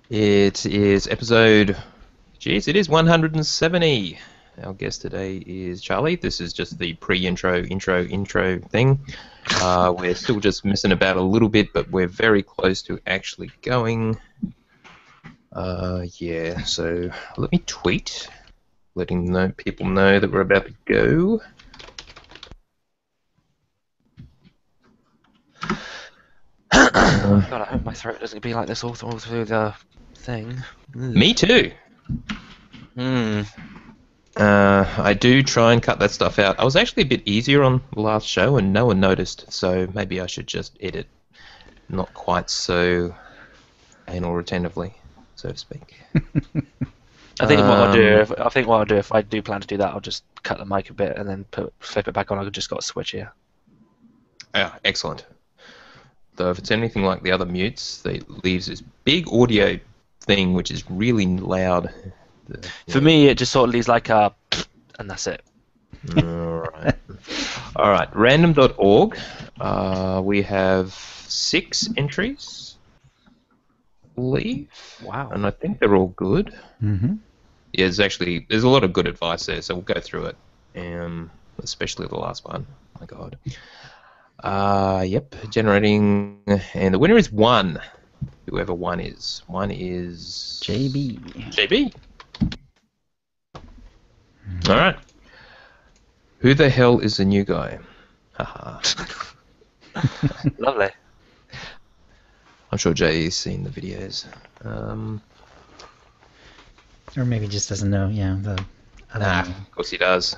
It is episode, geez, it is 170. Our guest today is Charlie. This is just the pre-intro, intro thing. We're still just messing about a little bit, but we're very close to actually going. Yeah, so let me tweet, letting people know that we're about to go. God, I hope my throat doesn't be like this all through the thing. Me too. I do try and cut that stuff out. I was actually a bit easier on the last show and no one noticed, so maybe I should just edit not quite so anal retentively, so to speak. I think what I'll do if I do plan to do that, I'll just cut the mic a bit and then flip it back on. I've just got a switch here. Yeah, excellent. Though if it's anything like the other mutes, it leaves this big audio thing which is really loud. For me, it just sort of leaves like a, and that's it. Alright. Alright, random.org. We have 6 entries, I believe. Wow. And I think they're all good. Mm-hmm. Yeah, there's a lot of good advice there, so we'll go through it. Especially the last one. Oh my god. Yep, generating, and the winner is 1. Whoever 1 is. 1 is... JB. JB. Alright. Who the hell is the new guy? Haha. Lovely. I'm sure Jay's seen the videos. Or maybe just doesn't know, yeah. Of course he does.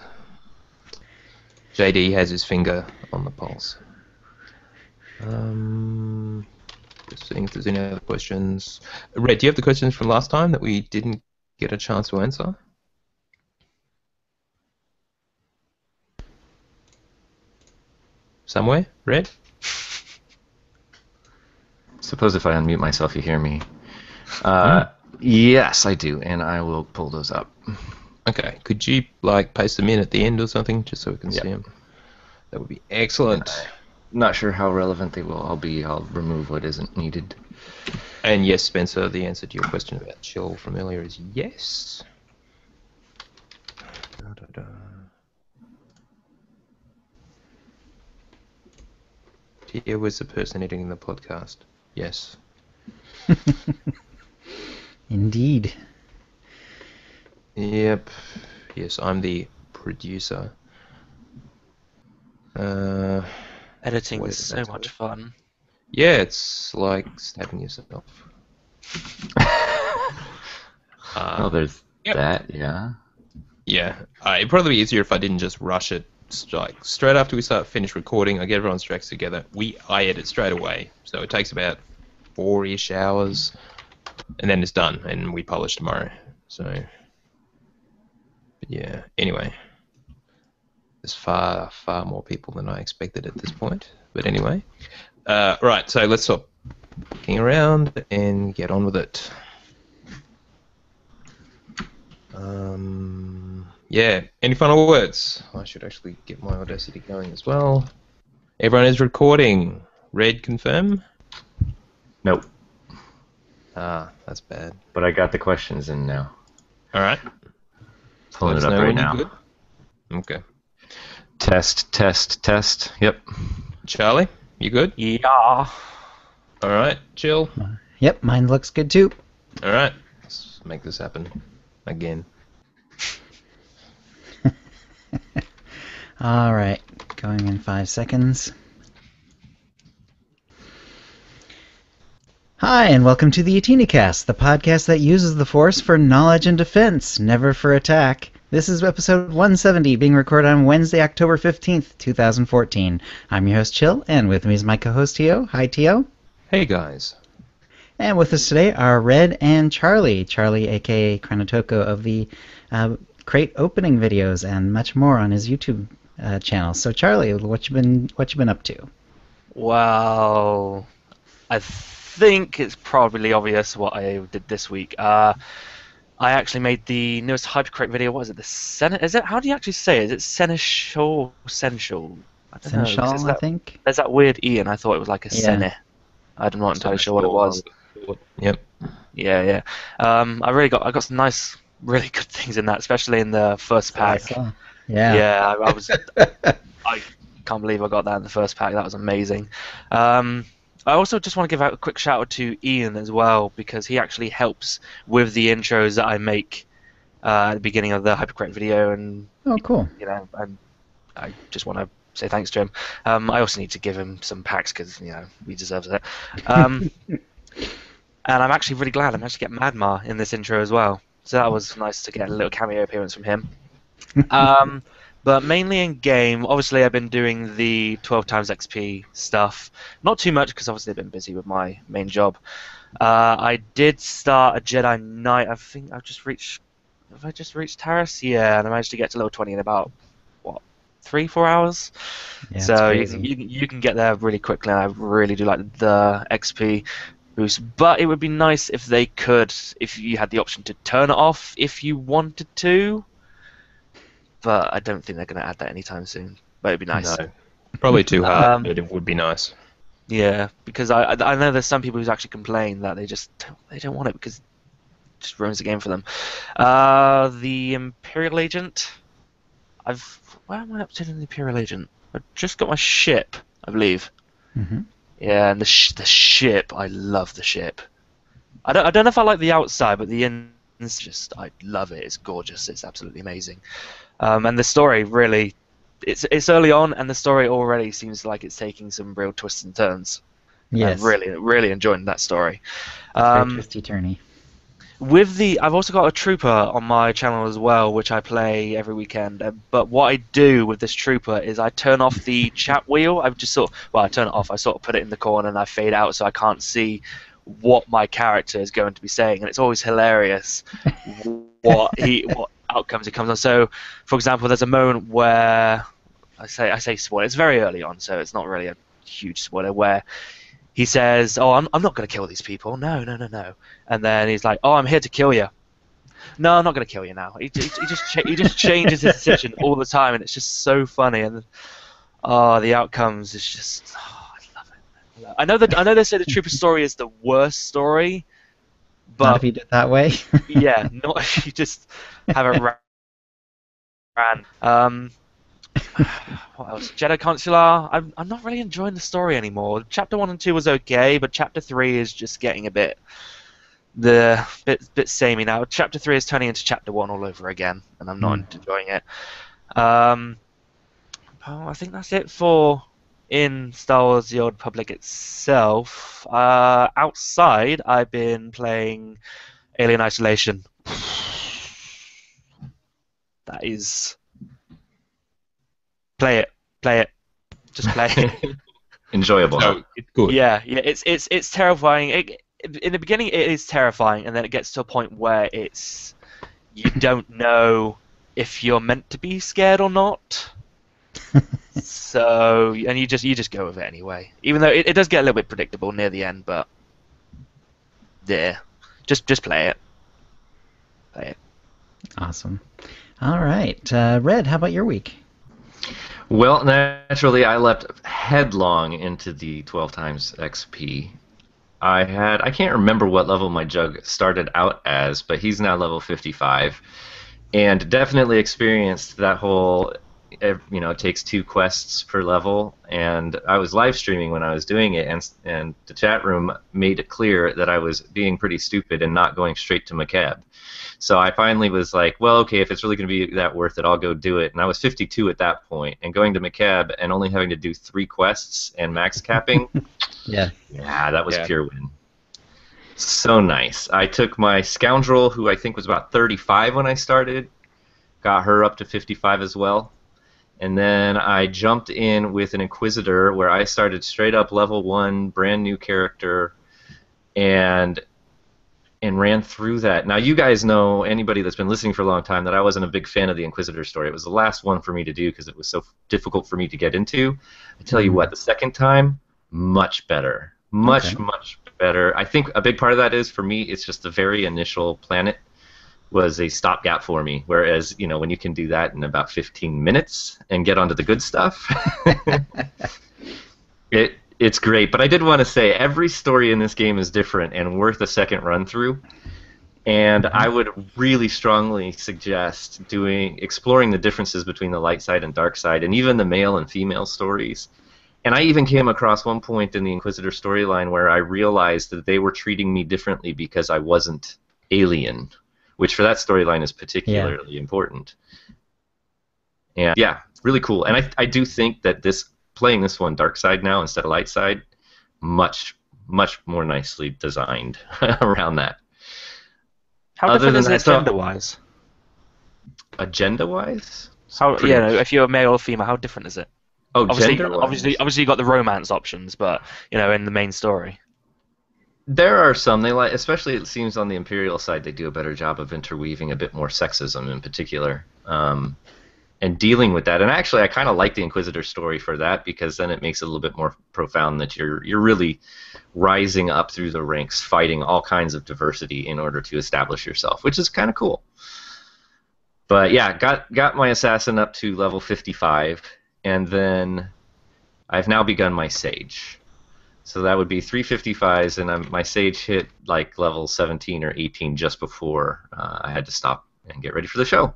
JD has his finger on the pulse. Just seeing if there's any other questions. Red, do you have the questions from last time that we didn't get a chance to answer? Somewhere? Red? Suppose if I unmute myself, you hear me. Yes, I do, and I will pull those up. Okay, could you paste them in at the end or something, just so we can see them? That would be excellent. Not sure how relevant they will all be. I'll remove what isn't needed. And yes, Spencer, the answer to your question about chill from earlier is yes. Tia was the person editing the podcast. Yes. Indeed. Yep. Yes, I'm the producer. Editing What is is so that? much fun. Yeah, it's like stabbing yourself. Oh, there's that, yeah. Yeah, it'd probably be easier if I didn't just rush it. Straight after we finish recording, I get everyone's tracks together. I edit straight away, so it takes about 4-ish hours, and then it's done, and we publish tomorrow. So, but yeah. Anyway, there's far more people than I expected at this point. But anyway, right. So let's stop looking around and get on with it. Yeah, any final words? I should actually get my Audacity going as well. Everyone is recording. Red, confirm? Nope. That's bad. But I got the questions in now. Alright. Pulling it up right now. Good. Okay. Test. Yep. Charlie, you good? Yeah. Alright, chill. Yep, mine looks good too. Alright, let's make this happen again. Alright, going in 5 seconds. Hi, and welcome to the OotiniCast, the podcast that uses the Force for knowledge and defense, never for attack. This is episode 170, being recorded on Wednesday, October 15th, 2014. I'm your host, Chill, and with me is my co-host, Tio. Hi, Tio. Hey, guys. And with us today are Red and Charlie. Charlie, a.k.a. Chronotoko, of the crate opening videos and much more on his YouTube channel. So, Charlie, what you been up to? Well, I think it's probably obvious what I did this week. I actually made the newest Hypercrate video. What is it? The Senate? Is it? How do you actually say it? Is it Seneschal? Sensual? I don't know. Seneschal, I think. There's that weird E, and I thought it was like a Yeah. Sene. I'm not entirely sure what it was. Yep. Yeah. I got some nice, really good things in that, especially in the first So I pack. saw. Yeah. Yeah, I can't believe I got that in the first pack. That was amazing. I also just want to give out a quick shout out to Ian as well because he actually helps with the intros that I make at the beginning of the Hypercorrect video, and Oh, cool. and I just want to say thanks to him. I also need to give him some packs because he deserves it. And I'm actually really glad I managed to get Madmar in this intro as well. So that was nice to get a little cameo appearance from him. But mainly in game, obviously I've been doing the 12 times XP stuff. Not too much because obviously I've been busy with my main job. I did start a Jedi Knight. I think I've just reached. Have I just reached Taris? Yeah, and I managed to get to level 20 in about 3-4 hours. Yeah, So it's crazy. you can get there really quickly. And I really do like the XP boost. But it would be nice if they could, if you had the option to turn it off if you wanted to. But I don't think they're going to add that anytime soon. But it'd be nice. No, probably too hard, but it would be nice. Yeah, because I know there's some people who actually complain that they don't want it because it just ruins the game for them. The Imperial Agent. Where am I up to in the Imperial Agent? I just got my ship, I believe. Hmm. Yeah, and the ship. I love the ship. I don't know if I like the outside, but the in's just I love it. It's gorgeous. It's absolutely amazing. And the story really, it's early on, and the story already seems like it's taking some real twists and turns. Yes. I'm really enjoying that story. Very twisty-turny. I've also got a trooper on my channel as well, which I play every weekend. But what I do with this trooper is I turn off the chat wheel. I turn it off. I sort of put it in the corner and I fade out so I can't see what my character is going to be saying, and it's always hilarious what outcomes he comes on. So, for example, there's a moment where I say spoiler. It's very early on, so it's not really a huge spoiler. Where he says, "Oh, I'm not going to kill these people. No." And then he's like, "Oh, I'm here to kill you." No, I'm not going to kill you now. He just changes his decision all the time, and it's just so funny. And the outcomes is just I love it. I know they say the trooper story is the worst story, but Not if you do it that way. yeah, not if you just have it ran. What else? Jedi Consular. I'm not really enjoying the story anymore. Chapter 1 and 2 was okay, but Chapter 3 is just getting a bit samey now. Chapter 3 is turning into Chapter 1 all over again, and I'm not enjoying it. I think that's it for in Star Wars: The Old Republic itself. Outside, I've been playing Alien Isolation. That is... Play it. Just play it. Enjoyable. So it's good. Yeah, it's terrifying. In the beginning, it is terrifying, and then it gets to a point where you don't know if you're meant to be scared or not. So, and you just go with it anyway. Even though it does get a little bit predictable near the end, but yeah, just play it. Play it. Awesome. All right, Red. How about your week? Well, naturally, I leapt headlong into the 12 times XP. I can't remember what level my Jug started out as, but he's now level 55, and definitely experienced that whole, it takes 2 quests per level, and I was live streaming when I was doing it, and the chat room made it clear that I was being pretty stupid and not going straight to McCab. So I finally was like, well, okay, if it's really going to be that worth it, I'll go do it. And I was 52 at that point, and going to McCab and only having to do 3 quests and max capping, yeah, that was pure win. So nice. I took my Scoundrel, who I think was about 35 when I started, got her up to 55 as well. And then I jumped in with an Inquisitor where I started straight up level 1, brand new character, and ran through that. Now, you guys know, anybody that's been listening for a long time, that I wasn't a big fan of the Inquisitor story. It was the last one for me to do because it was so difficult for me to get into. I tell you what, the second time, much better. Much better. I think a big part of that is, for me, it's just the very initial planet was a stopgap for me, whereas, when you can do that in about 15 minutes and get onto the good stuff, It's great, but I did want to say every story in this game is different and worth a second run through. And I would really strongly suggest exploring the differences between the light side and dark side, and even the male and female stories. And I even came across one point in the Inquisitor storyline where I realized that they were treating me differently because I wasn't alien, which for that storyline is particularly important. And yeah, really cool. And I do think that playing this one dark side now instead of light side, much more nicely designed around that. How different is it gender-wise? Agenda-wise? If you're a male or female, how different is it? Oh, obviously, you got the romance options, but in the main story. There are some especially it seems on the Imperial side, they do a better job of interweaving a bit more sexism in particular, and dealing with that. And actually, I kind of like the Inquisitor story for that, because then it makes it a little bit more profound that you're really rising up through the ranks, fighting all kinds of diversity in order to establish yourself, which is kind of cool. But yeah, got my assassin up to level 55, and then I've now begun my sage. So that would be 355s, and my sage hit like level 17 or 18 just before I had to stop and get ready for the show.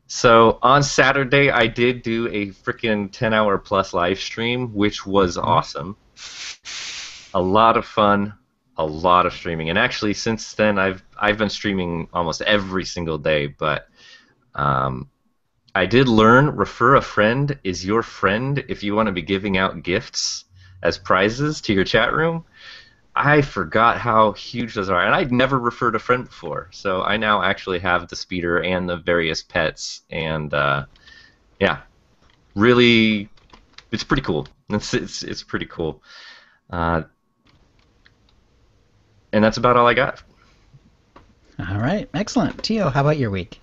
So on Saturday, I did do a freaking 10-hour plus live stream, which was awesome. A lot of fun, a lot of streaming, and actually since then I've been streaming almost every single day. But I did learn refer a friend is your friend if you want to be giving out gifts as prizes to your chat room. I forgot how huge those are, and I'd never referred a friend before. So I now actually have the speeder and the various pets, and yeah, really, it's pretty cool. It's pretty cool, and that's about all I got. All right, excellent. Tio, how about your week?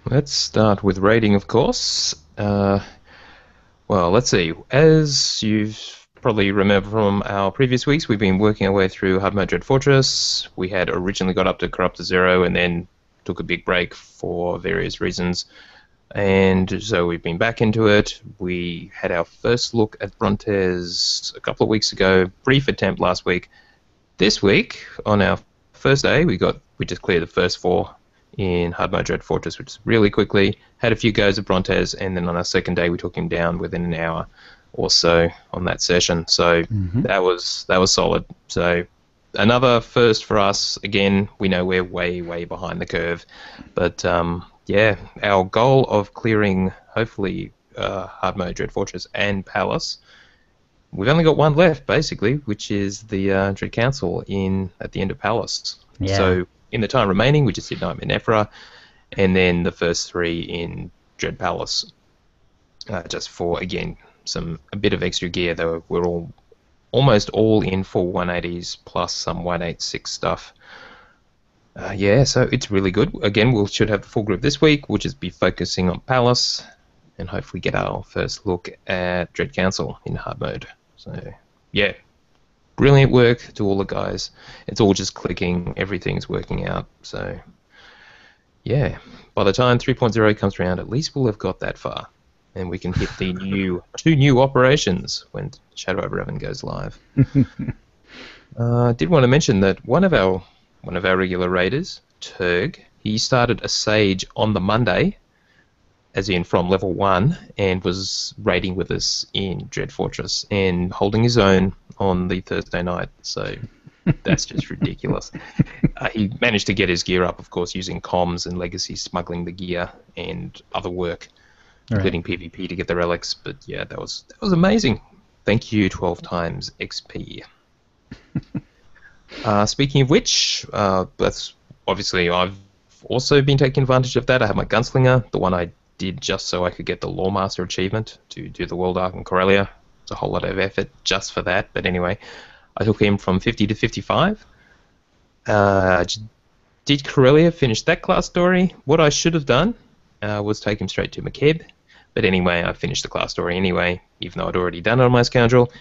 Let's start with rating, of course. Well, let's see. As you've probably remember from our previous weeks, we've been working our way through Hard Mode Dread Fortress. We had originally got up to Corruptor 0 and then took a big break for various reasons. And so we've been back into it. We had our first look at Brontes a couple of weeks ago, brief attempt last week. This week, on our first day, we just cleared the first 4 in Hard Mode Dread Fortress, which is really quickly. Had a few goes at Brontes, and then on our second day, we took him down within an hour or so on that session. So that was solid. So another first for us. Again, we know we're way behind the curve, but yeah, our goal of clearing hopefully Hard Mode Dread Fortress and Palace, we've only got one left basically, which is the Dread Council at the end of Palace. Yeah. So in the time remaining, we just did Nightmare Nephra, and then the first 3 in Dread Palace, just for again a bit of extra gear, though we're almost all in full 180s plus some 186 stuff. Yeah, so it's really good. Again, we should have the full group this week. We'll just be focusing on Palace and hopefully get our first look at Dread Council in hard mode. So yeah, brilliant work to all the guys. It's all just clicking, everything's working out. So yeah, by the time 3.0 comes around, at least we'll have got that far. And we can hit the 2 new operations when Shadow over Revan goes live. I did want to mention that one of our regular raiders, Turg, he started a Sage on the Monday, as in from level 1, and was raiding with us in Dread Fortress and holding his own on the Thursday night. So that's just ridiculous. He managed to get his gear up, of course, using comms and legacy, smuggling the gear and other work, including PvP to get the relics. But yeah, that was amazing. Thank you, 12 times XP. Speaking of which, that's obviously I've also been taking advantage of that. I have my Gunslinger, the one I did just so I could get the Lawmaster achievement to do the World Arc in Corellia. It's a whole lot of effort just for that. But anyway, I took him from 50 to 55. Did Corellia, finished that class story. What I should have done was take him straight to McKeb. But anyway, I finished the class story anyway, even though I'd already done it on my Scoundrel.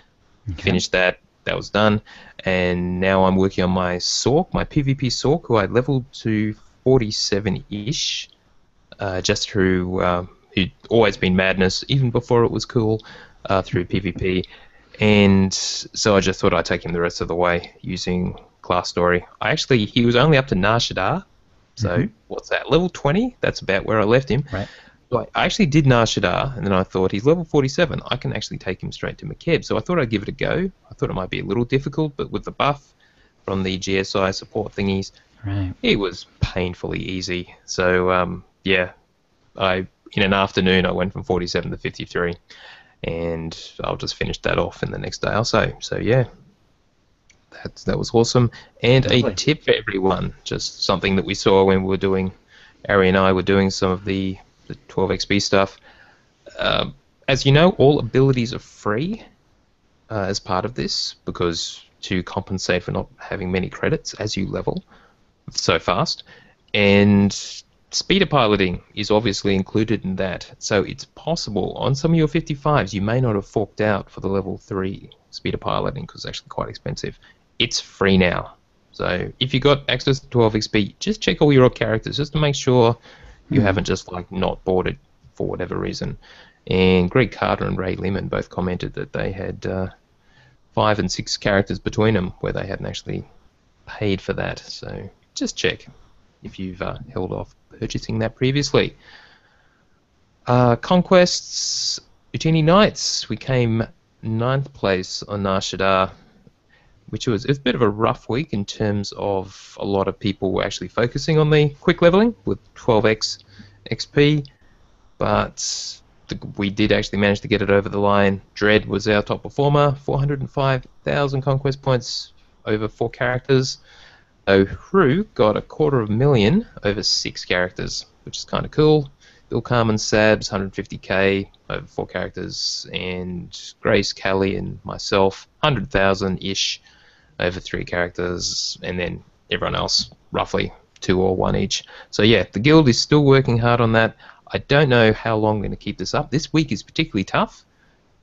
Okay. Finished that was done. And now I'm working on my Sork, my PvP Sork, who I leveled to 47-ish, just through, who'd always been Madness, even before it was cool, through PvP. And so I just thought I'd take him the rest of the way using class story. He was only up to Nar Shaddaa, so what's that, level 20? That's about where I left him. Right. So I actually did Nar Shaddaa, and then I thought, he's level 47, I can actually take him straight to Makeb. So I thought I'd give it a go. I thought it might be a little difficult, but with the buff from the GSI support thingies, Right. it was painfully easy. So, in an afternoon, I went from 47 to 53, and I'll just finish that off in the next day or so. So, yeah, that was awesome. And Lovely. a tip for everyone, just something that we saw when we were doing, Ari and I were doing some of the 12xp stuff. As you know, all abilities are free as part of this, because to compensate for not having many credits as you level so fast. And speeder piloting is obviously included in that. So it's possible on some of your 55s you may not have forked out for the level 3 speeder piloting, because it's actually quite expensive. It's free now. So if you got access to 12xp, just check all your characters just to make sure you haven't just not bought it for whatever reason. And Greg Carter and Ray Lehman both commented that they had 5 and 6 characters between them where they hadn't actually paid for that. So just check if you've held off purchasing that previously. Conquests, Utini Knights, we came 9th place on Nar Shaddaa, which was a bit of a rough week in terms of a lot of people were actually focusing on the quick leveling with 12x XP, but we did actually manage to get it over the line. Dread was our top performer, 405,000 conquest points over 4 characters. So Hru got 250,000 over 6 characters, which is kind of cool. Bill Carmen Sabs, 150k over 4 characters, and Grace, Callie, and myself, 100,000-ish over 3 characters, and then everyone else, roughly 2 or 1 each. So yeah, the guild is still working hard on that. I don't know how long I'm going to keep this up. This week is particularly tough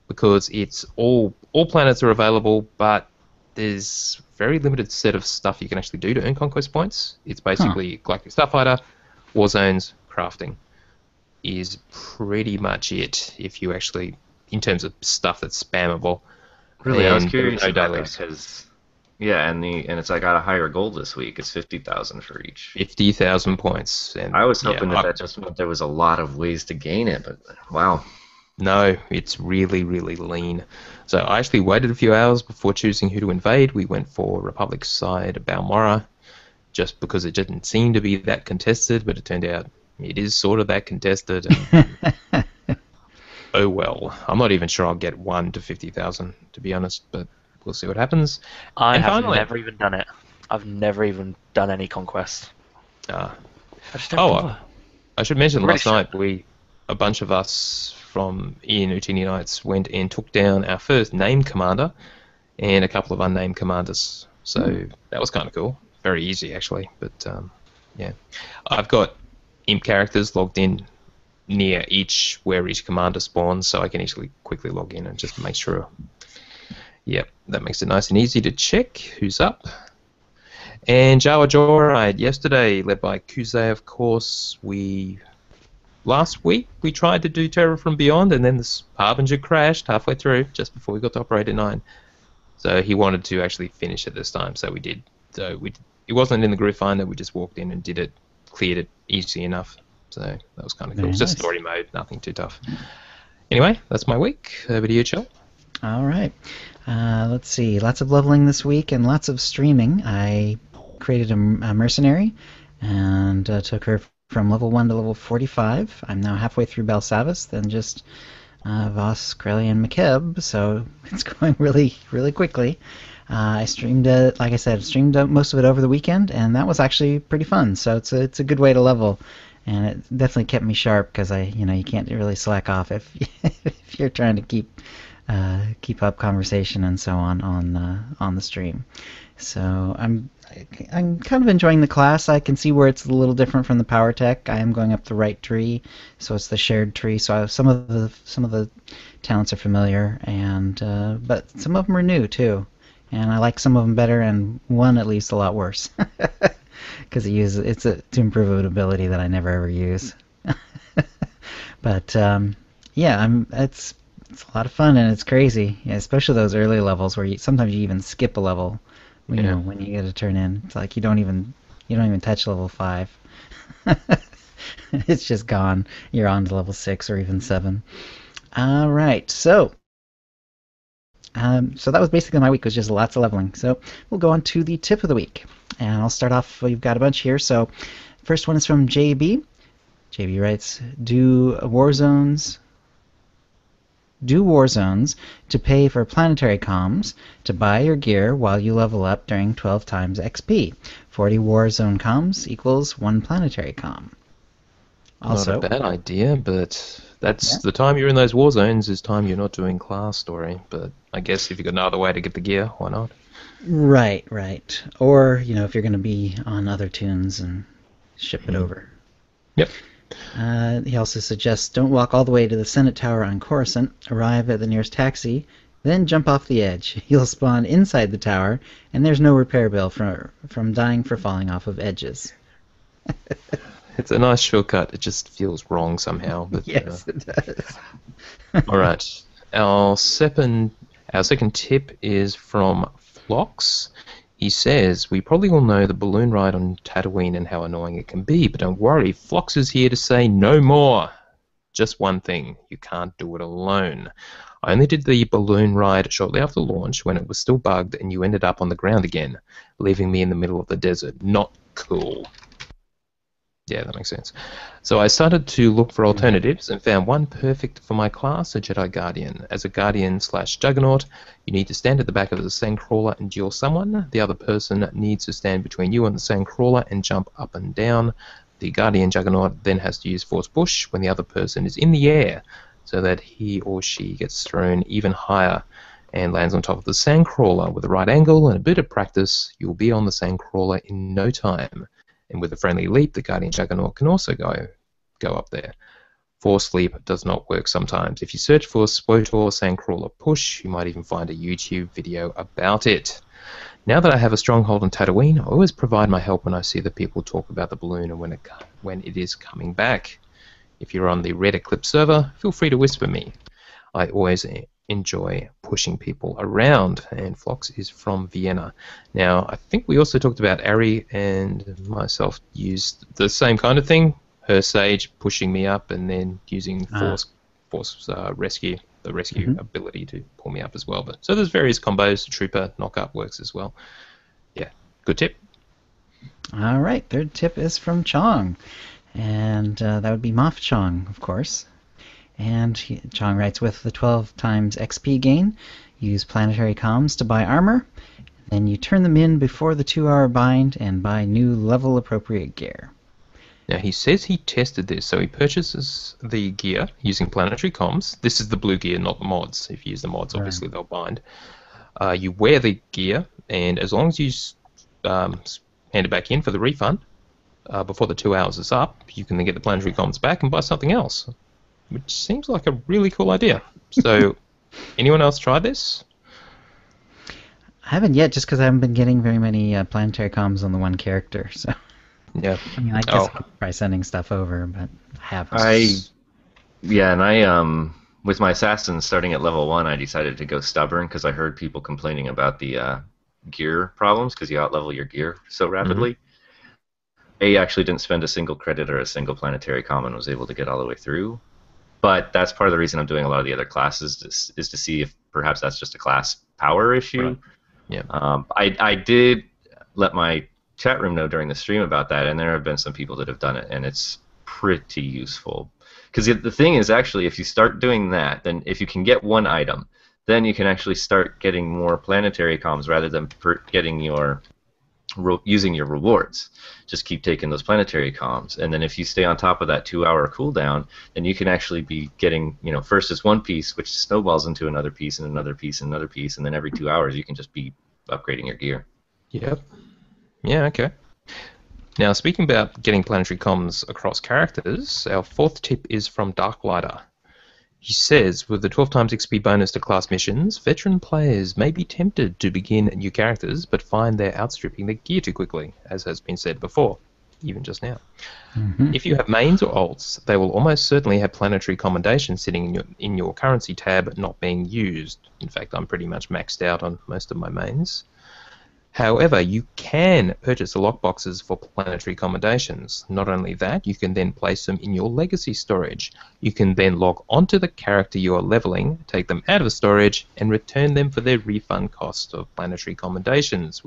because it's all planets are available, but there's very limited set of stuff you can actually do to earn conquest points. It's basically Galactic Starfighter, Warzones, crafting is pretty much it. If you actually, in terms of stuff that's spammable. Really, I was And curious no about that dailies. because, yeah, and it's I got a higher goal this week. It's 50,000 for each. 50,000 points. And I was hoping yeah, that just meant there was a lot of ways to gain it, but wow. No, it's really, really lean. So I actually waited a few hours before choosing who to invade. We went for Republic side Balmora, just because it didn't seem to be that contested, but it turned out it is sort of that contested. And oh well. I'm not even sure I'll get 1 to 50,000, to be honest, but we'll see what happens. I And have finally- never even done it. I've never even done any conquest. Ah. I just don't Oh, bother. I should mention Really last night a bunch of us from Ian Utini Knights went and took down our first named commander and a couple of unnamed commanders. So that was kind of cool. Very easy actually, but yeah. I've got imp characters logged in near where each commander spawns, so I can actually quickly log in and just make sure. Yep, that makes it nice and easy to check who's up. And Jawa Joyride yesterday, led by Kuzay, of course. Last week we tried to do Terror from Beyond, and then the Harbinger crashed halfway through, just before we got to Operator 9. So he wanted to actually finish it this time, so we did. So it wasn't in the group finder, we just walked in and did it, cleared it easy enough. So that was kind of cool. Very It's just nice. story mode, nothing too tough. Anyway, that's my week. Over to you, Chell. All right. Let's see. Lots of leveling this week and lots of streaming. I created a mercenary and took her from level 1 to level 45. I'm now halfway through Belsavis, then just Voss, Krelly, and McKeb, so it's going really, really quickly. I streamed it, like I said, most of it over the weekend, and that was actually pretty fun. So it's a good way to level, and it definitely kept me sharp because you can't really slack off if if you're trying to keep up conversation and so on the stream. So I'm kind of enjoying the class. I can see where it's a little different from the power tech. I am going up the right tree, so it's the shared tree. So some of the talents are familiar, and but some of them are new too. And I like some of them better, and one at least a lot worse, because it's to improve an ability that I never ever use. But yeah, It's a lot of fun and it's crazy, yeah, especially those early levels where sometimes you even skip a level. You know, when you get a turn in, it's like you don't even touch level 5. It's just gone. You're on to level 6 or even 7. All right, so that was basically my week. Was just lots of leveling. So we'll go on to the tip of the week, and I'll start off. We've got a bunch here. So first one is from JB. JB writes, Do war zones to pay for planetary comms to buy your gear while you level up during 12 times XP. 40 war zone comms equals 1 planetary comm. Also, not a bad idea, but that's the time you're in those war zones is time you're not doing class story. But I guess if you've got no other way to get the gear, why not? Right. Or, if you're going to be on other tunes and ship it over. Yep. He also suggests don't walk all the way to the Senate Tower on Coruscant, arrive at the nearest taxi, then jump off the edge. You'll spawn inside the tower, and there's no repair bill from dying for falling off of edges. It's a nice shortcut. It just feels wrong somehow. But, yes, it does. All right. Our second tip is from Phlox. He says, we probably all know the balloon ride on Tatooine and how annoying it can be, but don't worry, Phlox is here to say no more. Just one thing, you can't do it alone. I only did the balloon ride shortly after launch when it was still bugged and you ended up on the ground again, leaving me in the middle of the desert. Not cool. Yeah, that makes sense. So I started to look for alternatives and found one perfect for my class, a Jedi Guardian. As a Guardian/Juggernaut, you need to stand at the back of the Sandcrawler and duel someone. The other person needs to stand between you and the Sandcrawler and jump up and down. The Guardian Juggernaut then has to use Force Push when the other person is in the air so that he or she gets thrown even higher and lands on top of the Sandcrawler. With the right angle and a bit of practice, you'll be on the Sandcrawler in no time. And with a friendly leap, the Guardian Juggernaut can also go up there. Force leap does not work sometimes. If you search for SWOTOR Sandcrawler Push, you might even find a YouTube video about it. Now that I have a stronghold on Tatooine, I always provide my help when I see the people talk about the balloon and when it is coming back. If you're on the Red Eclipse server, feel free to whisper me. I always enjoy pushing people around, and Phlox is from Vienna. Now, I think we also talked about Ari and myself used the same kind of thing. Her Sage pushing me up and then using force rescue ability to pull me up as well. But so there's various combos. Trooper knockup works as well. Yeah, good tip. All right, third tip is from Chong, and that would be Moff Chong, of course. And Chong writes, with the 12 times XP gain, use planetary comms to buy armor. Then you turn them in before the 2-hour bind and buy new level-appropriate gear. Now, he says he tested this, so he purchases the gear using planetary comms. This is the blue gear, not the mods. If you use the mods, obviously they'll bind. You wear the gear, and as long as you hand it back in for the refund before the 2 hours is up, you can then get the planetary comms back and buy something else. Which seems like a really cool idea. So, anyone else try this? I haven't yet, just because I haven't been getting very many planetary comms on the one character. So, yeah. I mean, I guess I could try sending stuff over, but I haven't. With my assassins starting at level 1, I decided to go stubborn because I heard people complaining about the gear problems because you outlevel your gear so rapidly. I actually didn't spend a single credit or a single planetary comm and was able to get all the way through. But that's part of the reason I'm doing a lot of the other classes is to see if perhaps that's just a class power issue. Right. Yeah. I did let my chat room know during the stream about that, and there have been some people that have done it, and it's pretty useful. Because the thing is, actually, if you start doing that, then if you can get one item, then you can actually start getting more planetary comms rather than getting using your rewards. Just keep taking those planetary comms, and then if you stay on top of that 2-hour cooldown, then you can actually be getting, first it's one piece, which snowballs into another piece and another piece and another piece, and then every 2 hours you can just be upgrading your gear. Yep. Yeah, okay. Now, speaking about getting planetary comms across characters, our fourth tip is from Darklighter. He says, with the 12 times XP bonus to class missions, veteran players may be tempted to begin new characters, but find they're outstripping their gear too quickly, as has been said before. even just now. Mhm. If you have mains or alts, they will almost certainly have planetary commendation sitting in your currency tab not being used. In fact, I'm pretty much maxed out on most of my mains. However, you can purchase the lockboxes for planetary commendations. Not only that, you can then place them in your legacy storage. You can then log onto the character you are leveling, take them out of storage, and return them for their refund cost of planetary commendations.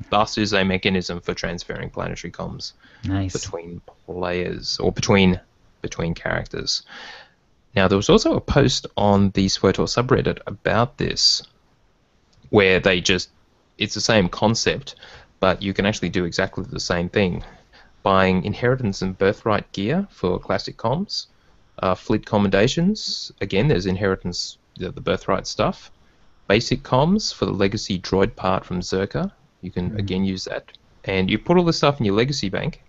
Thus is a mechanism for transferring planetary comms Nice. between players or between characters. Now, there was also a post on the SWTOR subreddit about this, where it's the same concept, but you can actually do exactly the same thing. Buying inheritance and birthright gear for classic comms, fleet commendations, again, there's inheritance, the birthright stuff, basic comms for the legacy droid part from Zerka, you can again use that, and you put all this stuff in your legacy bank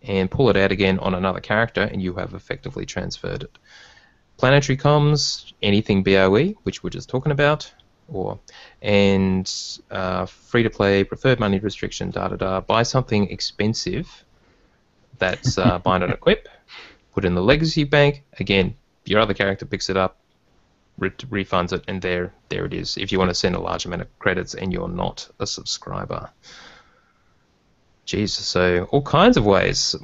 and pull it out again on another character, and you have effectively transferred it. Planetary comms, anything BOE, which we're just talking about, and free to play, preferred money restriction, buy something expensive that's bind and equip, put in the legacy bank, again, your other character picks it up, refunds it, and there it is, if you want to send a large amount of credits and you're not a subscriber. Jeez, so all kinds of ways.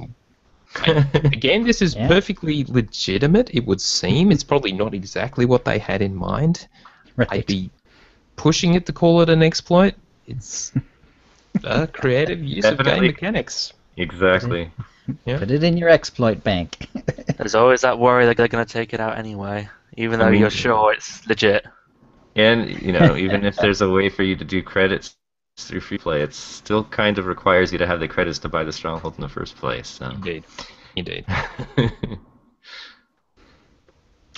Again, this is perfectly legitimate, it would seem. It's probably not exactly what they had in mind. Right. I'd be pushing it to call it an exploit. It's a creative use of game mechanics. Exactly. Yeah. Put it in your exploit bank. There's always that worry that they're going to take it out anyway, even though you're sure it's legit. And, even if there's a way for you to do credits through free play, it still kind of requires you to have the credits to buy the stronghold in the first place. So. Indeed.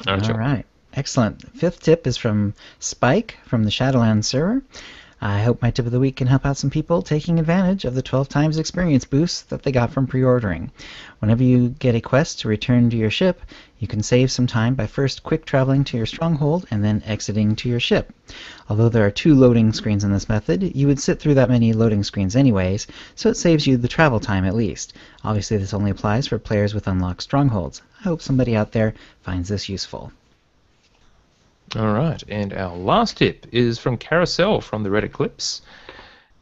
All right. Excellent. Fifth tip is from Spike from the Shadowlands server. I hope my tip of the week can help out some people taking advantage of the 12 times experience boost that they got from pre-ordering. Whenever you get a quest to return to your ship, you can save some time by first quick traveling to your stronghold and then exiting to your ship. Although there are 2 loading screens in this method, you would sit through that many loading screens anyways, so it saves you the travel time at least. Obviously this only applies for players with unlocked strongholds. I hope somebody out there finds this useful. All right, and our last tip is from Carousel from the Reddit Clips,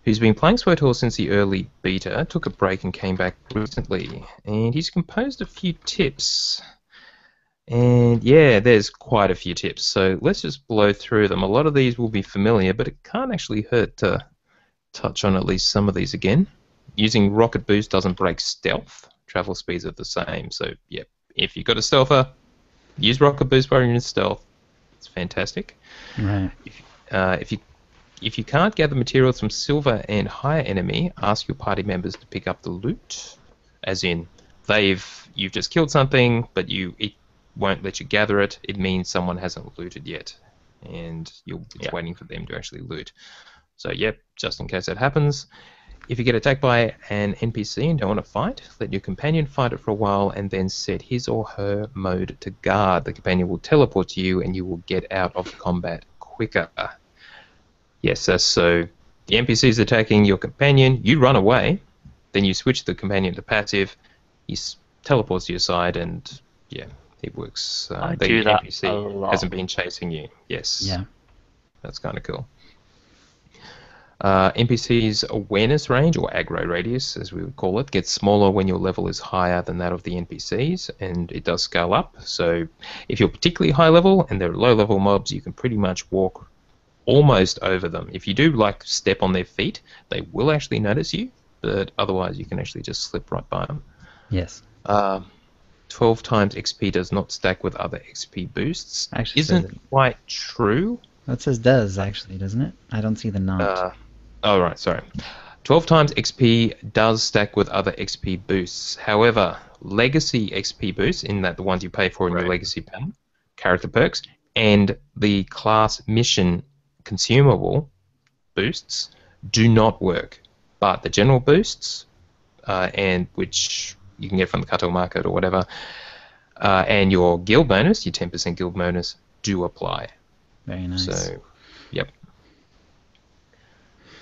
who's been playing SWTOR since the early beta, took a break and came back recently, and he's composed a few tips. And yeah, there's quite a few tips, so let's just blow through them. A lot of these will be familiar, but it can't actually hurt to touch on at least some of these again. Using rocket boost doesn't break stealth. Travel speeds are the same, so yeah, if you've got a stealther, use rocket boost while you're in stealth. It's fantastic. Right. If you can't gather materials from silver and higher enemy, ask your party members to pick up the loot. As in, you've just killed something, but it won't let you gather it. It means someone hasn't looted yet, and it's waiting for them to actually loot. So yep, just in case that happens. If you get attacked by an NPC and don't want to fight, let your companion fight it for a while and then set his or her mode to guard. The companion will teleport to you and you will get out of combat quicker. Yes, so the NPC is attacking your companion, you run away, then you switch the companion to passive, he teleports to your side, and yeah, it works. I the do that NPC a lot. hasn't been chasing you. Yes. Yeah. That's kind of cool. NPC's awareness range, or aggro radius as we would call it, gets smaller when your level is higher than that of the NPCs, and it does scale up. So if you're particularly high level and they're low level mobs, you can pretty much walk almost over them. If you do step on their feet, they will actually notice you, but otherwise you can actually just slip right by them. Yes. 12 times XP does not stack with other XP boosts. Actually Isn't quite true. That says does, actually, doesn't it? I don't see the not. Oh, right, sorry. 12 times XP does stack with other XP boosts. However, legacy XP boosts, in that the ones you pay for in your legacy panel, character perks, and the class mission consumable boosts do not work. But the general boosts, and which you can get from the Kato Market or whatever, and your guild bonus, your 10% guild bonus, do apply. Very nice. So, yep.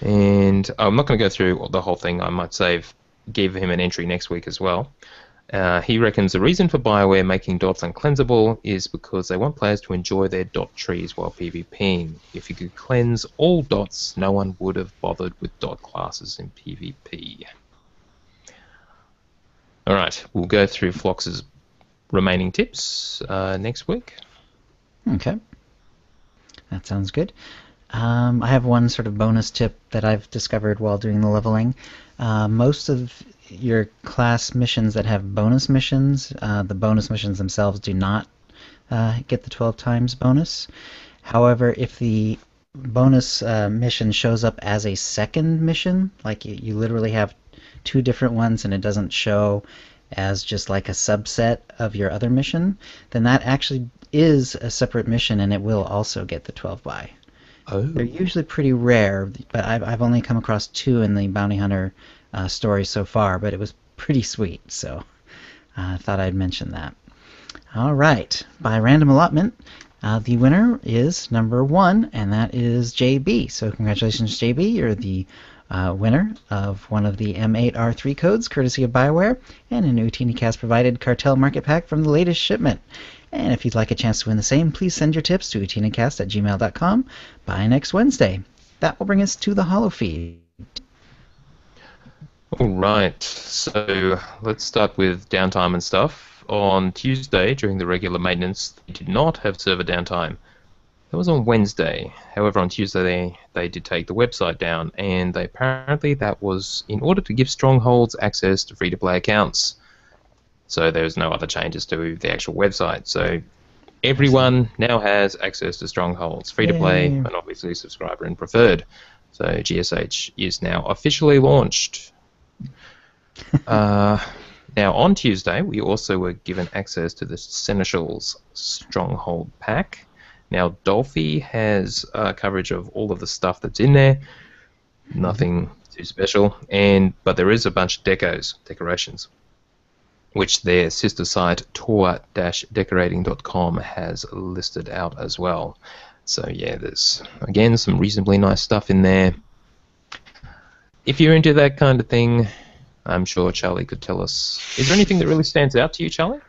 And I'm not going to go through the whole thing. I might save give him an entry next week as well. He reckons the reason for BioWare making dots uncleansable is because they want players to enjoy their dot trees while PvPing. If you could cleanse all dots, no one would have bothered with dot classes in PvP. Alright, we'll go through Phlox's remaining tips next week. Okay. That sounds good. I have one sort of bonus tip that I've discovered while doing the leveling. Most of your class missions that have bonus missions, the bonus missions themselves do not get the 12 times bonus. However, if the bonus mission shows up as a second mission, like you literally have two different ones and it doesn't show as just like a subset of your other mission, then that actually is a separate mission and it will also get the 12 by. Oh. They're usually pretty rare, but I've only come across two in the Bounty Hunter story so far, but it was pretty sweet, so I thought I'd mention that. All right, by random allotment, the winner is number 1, and that is JB. So congratulations, JB. You're the winner of one of the M8R3 codes, courtesy of BioWare, and an OotiniCast provided Cartel Market Pack from the latest shipment. And if you'd like a chance to win the same, please send your tips to OotiniCast@gmail.com by next Wednesday. That will bring us to the holo feed. Alright, so let's start with downtime and stuff. On Tuesday, during the regular maintenance, they did not have server downtime. That was on Wednesday. However, on Tuesday, they did take the website down, and apparently that was in order to give strongholds access to free-to-play accounts. So there's no other changes to the actual website. So everyone now has access to strongholds, free-to-play, Yay. and obviously subscriber and preferred. So GSH is now officially launched. Now, on Tuesday, we also were given access to the Seneschal's Stronghold Pack. Now, Dolphy has coverage of all of the stuff that's in there. Nothing too special. But there is a bunch of decorations, which their sister site, tor-decorating.com, has listed out as well. So, yeah, there's, again, some reasonably nice stuff in there. If you're into that kind of thing, I'm sure Charlie could tell us. Is there anything that really stands out to you, Charlie?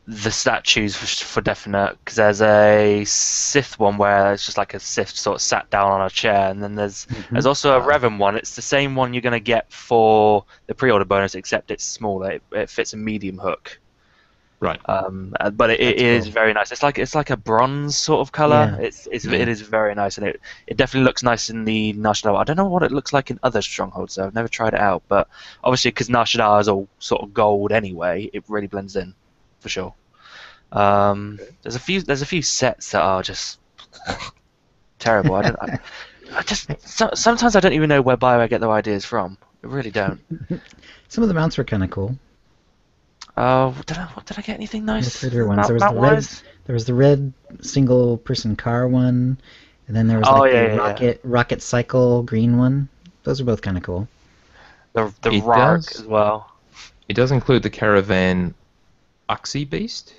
The statues for definite, because there's a Sith one where it's just like a Sith sort of sat down on a chair, and then there's also a Revan one. It's the same one you're going to get for the pre-order bonus, except it's smaller. It fits a medium hook. Right. But it is cool. very nice. It's like a bronze sort of color. Yeah. It is very nice, and it definitely looks nice in the Nar Shaddaa. I don't know what it looks like in other strongholds, though. I've never tried it out, but obviously because Nar Shaddaa is all sort of gold anyway, it really blends in for sure. There's a few sets that are just terrible. Sometimes I don't even know where BioWare get their ideas from. I really don't. Some of the mounts were kind of cool. Did I get anything nice? The critter ones. There was the red single-person car one, and then there was the rocket cycle green one. Those are both kind of cool. The Rark as well. It does include the Caravan Uxie Beast.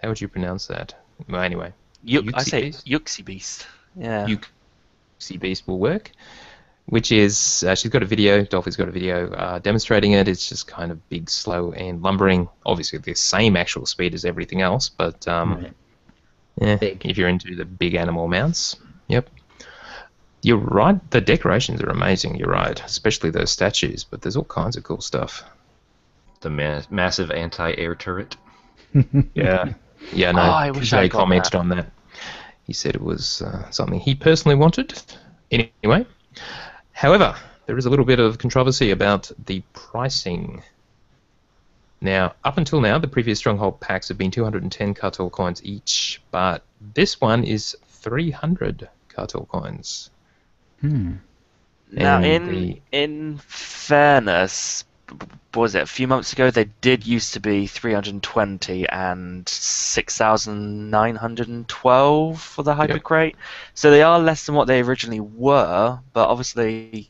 How would you pronounce that? Well, anyway. I say Yuxie Beast. Yeah. Uxie Beast will work. Which is, she's got a video, Dolphy's got a video demonstrating it. It's just kind of big, slow, and lumbering. Obviously, the same actual speed as everything else, but Right. If you're into the big animal mounts, yep. You're right, the decorations are amazing, you're right, especially those statues, but there's all kinds of cool stuff. The massive anti-air turret. Yeah. Yeah, no, I wish I Jay got commented that. on that. He said it was something he personally wanted. Anyway. However, there is a little bit of controversy about the pricing. Now, up until now, the previous Stronghold packs have been 210 cartel coins each, but this one is 300 cartel coins. Now, And in fairness, what was it, a few months ago, they did used to be 320 and 6,912 for the Hyper Crate. So they are less than what they originally were, but obviously,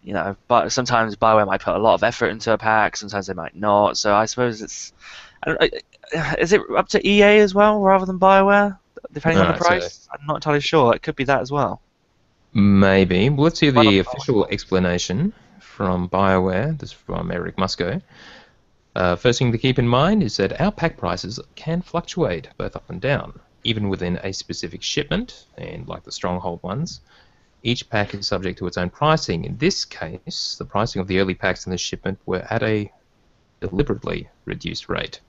you know, but sometimes BioWare might put a lot of effort into a pack, sometimes they might not. So I suppose it's, is it up to EA as well, rather than BioWare, depending on the price? I'm not entirely sure. It could be that as well. Maybe. Well, let's hear the official explanation from BioWare. This is from Eric Musco. First thing to keep in mind is that our pack prices can fluctuate both up and down, even within a specific shipment, and like the Stronghold ones. Each pack is subject to its own pricing. In this case, the pricing of the early packs in the shipment were at a deliberately reduced rate.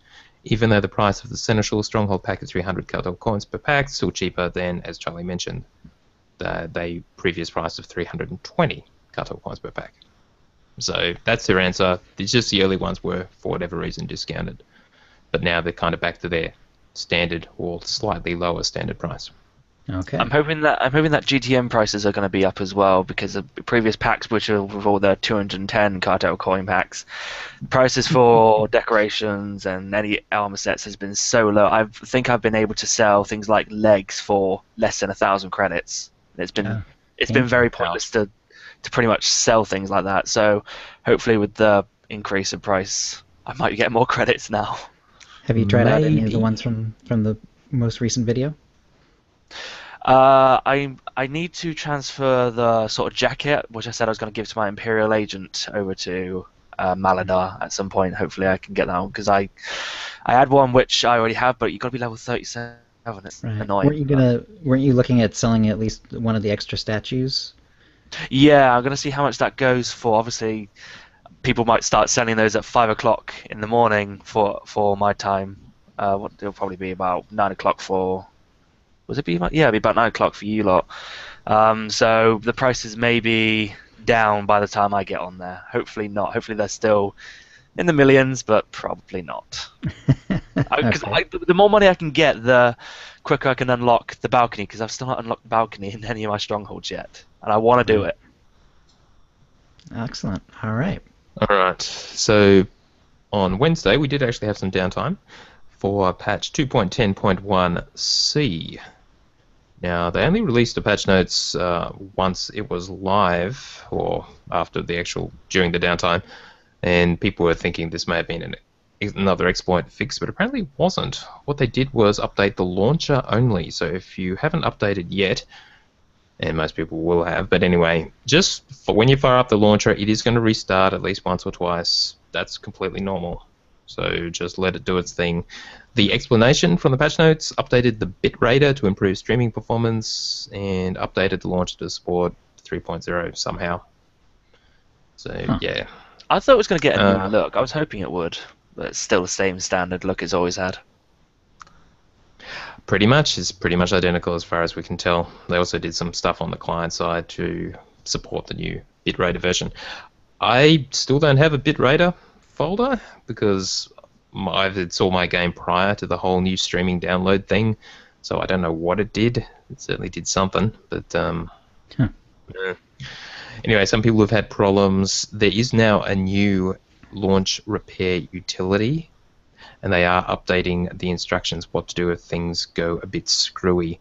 Even though the price of the Seneschal Stronghold pack is 300 Cartel coins per pack, still cheaper than, as Charlie mentioned, the previous price of 320 Cartel coins per pack. So that's their answer. It's just the early ones were, for whatever reason, discounted. But now they're kind of back to their standard or slightly lower standard price. Okay. I'm hoping that GTM prices are going to be up as well, because the previous packs, which are with all the 210 cartel coin packs, prices for decorations and any armor sets has been so low. I think I've been able to sell things like legs for less than 1,000 credits. It's been very pointless to pretty much sell things like that. So hopefully with the increase in price, I might get more credits now. Have you tried out any of the Maybe. ones from the most recent video? I need to transfer the sort of jacket, which I said I was going to give to my Imperial agent, over to Maladar at some point. Hopefully I can get that one, because I had one which I already have, but you've got to be level 37. It's annoying. Weren't you looking at selling at least one of the extra statues? Yeah, I'm going to see how much that goes for. Obviously, people might start selling those at 5 o'clock in the morning for my time. It'll probably be about 9 o'clock for... Was it be about... Yeah, it'll be about 9 o'clock for you lot. So the prices may be down by the time I get on there. Hopefully not. Hopefully they're still in the millions, but probably not. Because the more money I can get, the quicker I can unlock the balcony, because I've still not unlocked the balcony in any of my strongholds yet. And I want to do it. Excellent. All right. All right. So on Wednesday, we did actually have some downtime for patch 2.10.1c. Now, they only released the patch notes once it was live, or during the downtime, and people were thinking this may have been another exploit fix, but apparently it wasn't. What they did was update the launcher only. So if you haven't updated yet, and most people will have, but anyway, just for when you fire up the launcher, it is going to restart at least once or twice. That's completely normal. So just let it do its thing. The explanation from the patch notes updated the bitrate to improve streaming performance and updated the launcher to support 3.0 somehow. So yeah. I thought it was going to get a new look. I was hoping it would, but it's still the same standard look it's always had. Pretty much. It's pretty much identical as far as we can tell. They also did some stuff on the client side to support the new bitrate version. I still don't have a bitrate folder because I saw my game prior to the whole new streaming download thing, so I don't know what it did. It certainly did something, but anyway, some people have had problems. There is now a new launch repair utility, and they are updating the instructions what to do if things go a bit screwy.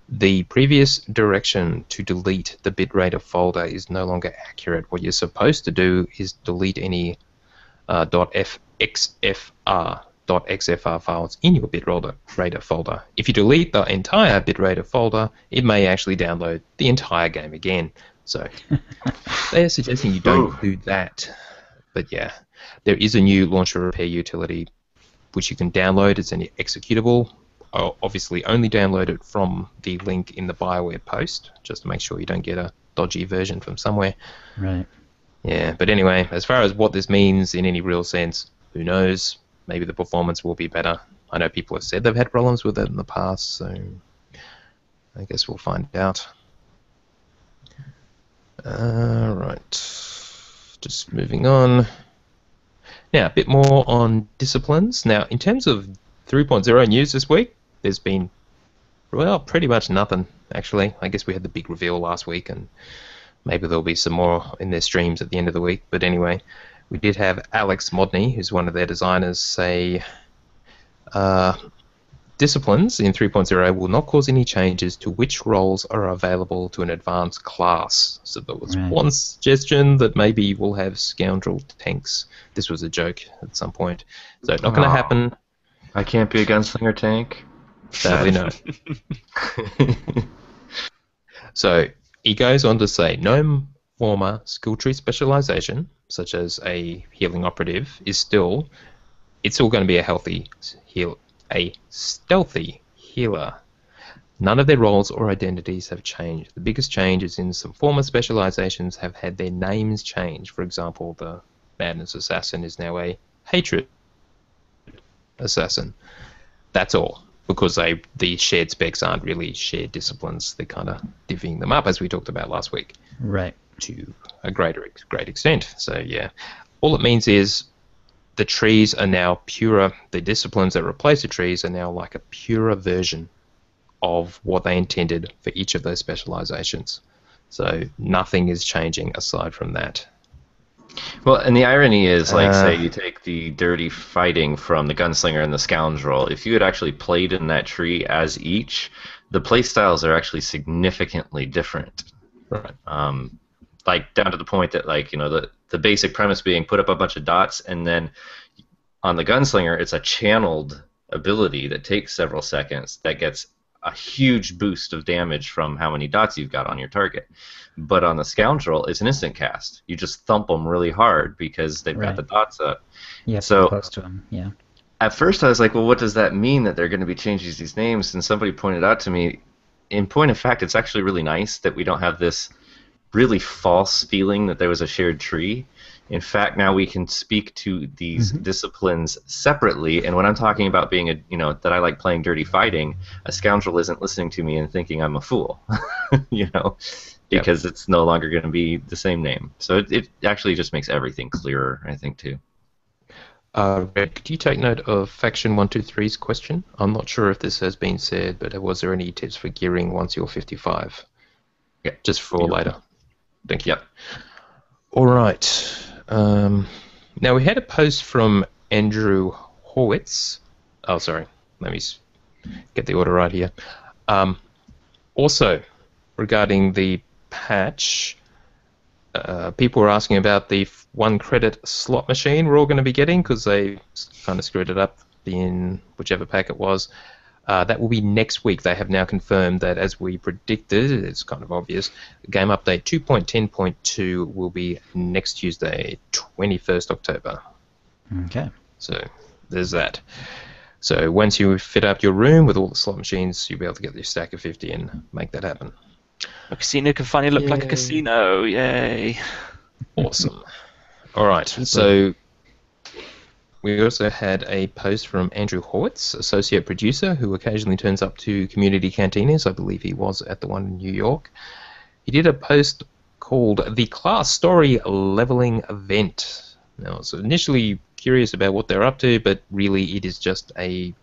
The previous direction to delete the bitrate folder is no longer accurate. What you're supposed to do is delete any .xfr files in your bitrate folder. If you delete the entire bitrate folder, it may actually download the entire game again. So they are suggesting you don't do that. But yeah, there is a new launcher repair utility which you can download. It's an executable. Obviously only download it from the link in the BioWare post, just to make sure you don't get a dodgy version from somewhere. Right. Yeah, but anyway, as far as what this means in any real sense, who knows? Maybe the performance will be better. I know people have said they've had problems with it in the past, so I guess we'll find out. Right, just moving on. Now, a bit more on disciplines. Now, in terms of 3.0 news this week, there's been, well, pretty much nothing, actually. I guess we had the big reveal last week, and maybe there'll be some more in their streams at the end of the week. But anyway, we did have Alex Modney, who's one of their designers, say disciplines in 3.0 will not cause any changes to which roles are available to an advanced class. So there was one suggestion that maybe we'll have scoundrel tanks. This was a joke at some point. So not going to happen. I can't be a gunslinger tank. Sadly, no. So he goes on to say, Gnome former skill tree specialization, such as a healing operative, it's still going to be a stealthy healer. None of their roles or identities have changed. The biggest change is in some former specializations have had their names changed. For example, the Madness Assassin is now a Hatred Assassin. That's all, because the shared specs aren't really shared disciplines. They're kind of divvying them up, as we talked about last week. Right. To a great extent. So yeah, all it means is the trees are now purer. The disciplines that replace the trees are now like a purer version of what they intended for each of those specializations. So nothing is changing aside from that. Well, and the irony is, like, say you take the dirty fighting from the gunslinger and the scoundrel. If you had actually played in that tree as each, the play styles are actually significantly different. Right. Like, down to the point that, like, you know, the basic premise being put up a bunch of dots, and then on the gunslinger, it's a channeled ability that takes several seconds that gets a huge boost of damage from how many dots you've got on your target. But on the scoundrel, it's an instant cast. You just thump them really hard because they've got the dots up. Yeah, so close to them. Yeah. At first, I was like, well, what does that mean that they're going to be changing these names? And somebody pointed out to me, in point of fact, it's actually really nice that we don't have this really false feeling that there was a shared tree. In fact, now we can speak to these disciplines separately. And when I'm talking about being that I like playing dirty fighting, a scoundrel isn't listening to me and thinking I'm a fool, because it's no longer going to be the same name. So it actually just makes everything clearer, I think, too. Red, could you take note of Faction 123's question? I'm not sure if this has been said, but was there any tips for gearing once you're 55? Yeah. Just for later. Thank you. Yep. All right. Now, we had a post from Andrew Horwitz. Oh, sorry. Let me get the order right here. Also, regarding the patch, people were asking about the 1 credit slot machine we're all going to be getting, because they kind of screwed it up in whichever pack it was. That will be next week. They have now confirmed that, as we predicted, it's kind of obvious, game update 2.10.2 will be next Tuesday, 21st October. Okay. So there's that. So once you fit up your room with all the slot machines, you'll be able to get your stack of 50 and make that happen. A casino can finally look like a casino. Yay. Awesome. All right. So we also had a post from Andrew Horwitz, associate producer, who occasionally turns up to community cantinas. I believe he was at the one in New York. He did a post called The Class Story Leveling Event. Now, I was initially curious about what they're up to, but really it is just a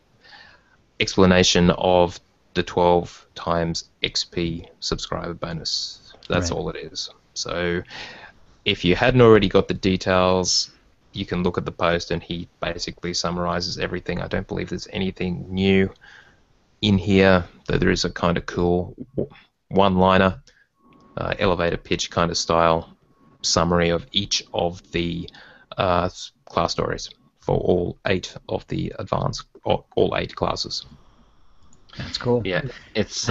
explanation of the 12 times XP subscriber bonus. That's all it is. So if you hadn't already got the details, you can look at the post, and he basically summarizes everything. I don't believe there's anything new in here, though there is a kind of cool one-liner, elevator pitch kind of style summary of each of the class stories for all 8 of the advanced, all 8 classes. That's cool. Yeah, it's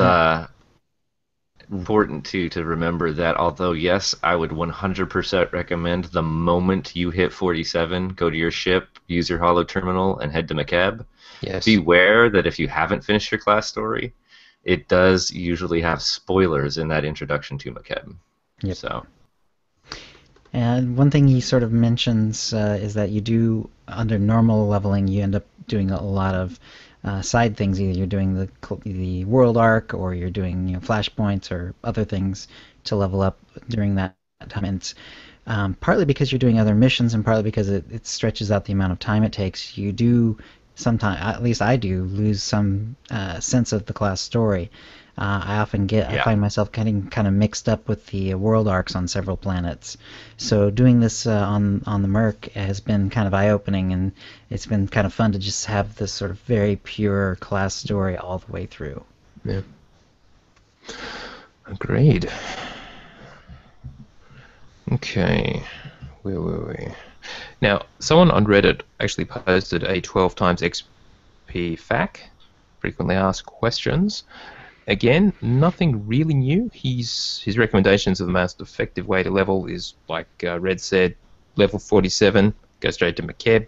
important to remember that although, yes, I would 100% recommend the moment you hit 47, go to your ship, use your holo terminal, and head to McCab. Yes. Beware that if you haven't finished your class story, it does usually have spoilers in that introduction to McCab. Yep. So. And one thing he sort of mentions is that you do, under normal leveling, you end up doing a lot of side things. Either you're doing the world arc, or you're doing flashpoints or other things to level up during that time. And it's, partly because you're doing other missions, and partly because it stretches out the amount of time it takes. You do sometimes, at least I do, lose some sense of the class story. I often I find myself getting kind of mixed up with the world arcs on several planets. So doing this on the Merc has been kind of eye-opening, and it's been kind of fun to just have this sort of very pure class story all the way through. Yeah. Agreed. Okay. Where were we? Now, someone on Reddit actually posted a 12 times XP FAQ, frequently asked questions. again, nothing really new. His recommendations of the most effective way to level is, like Red said, level 47, go straight to McKeb.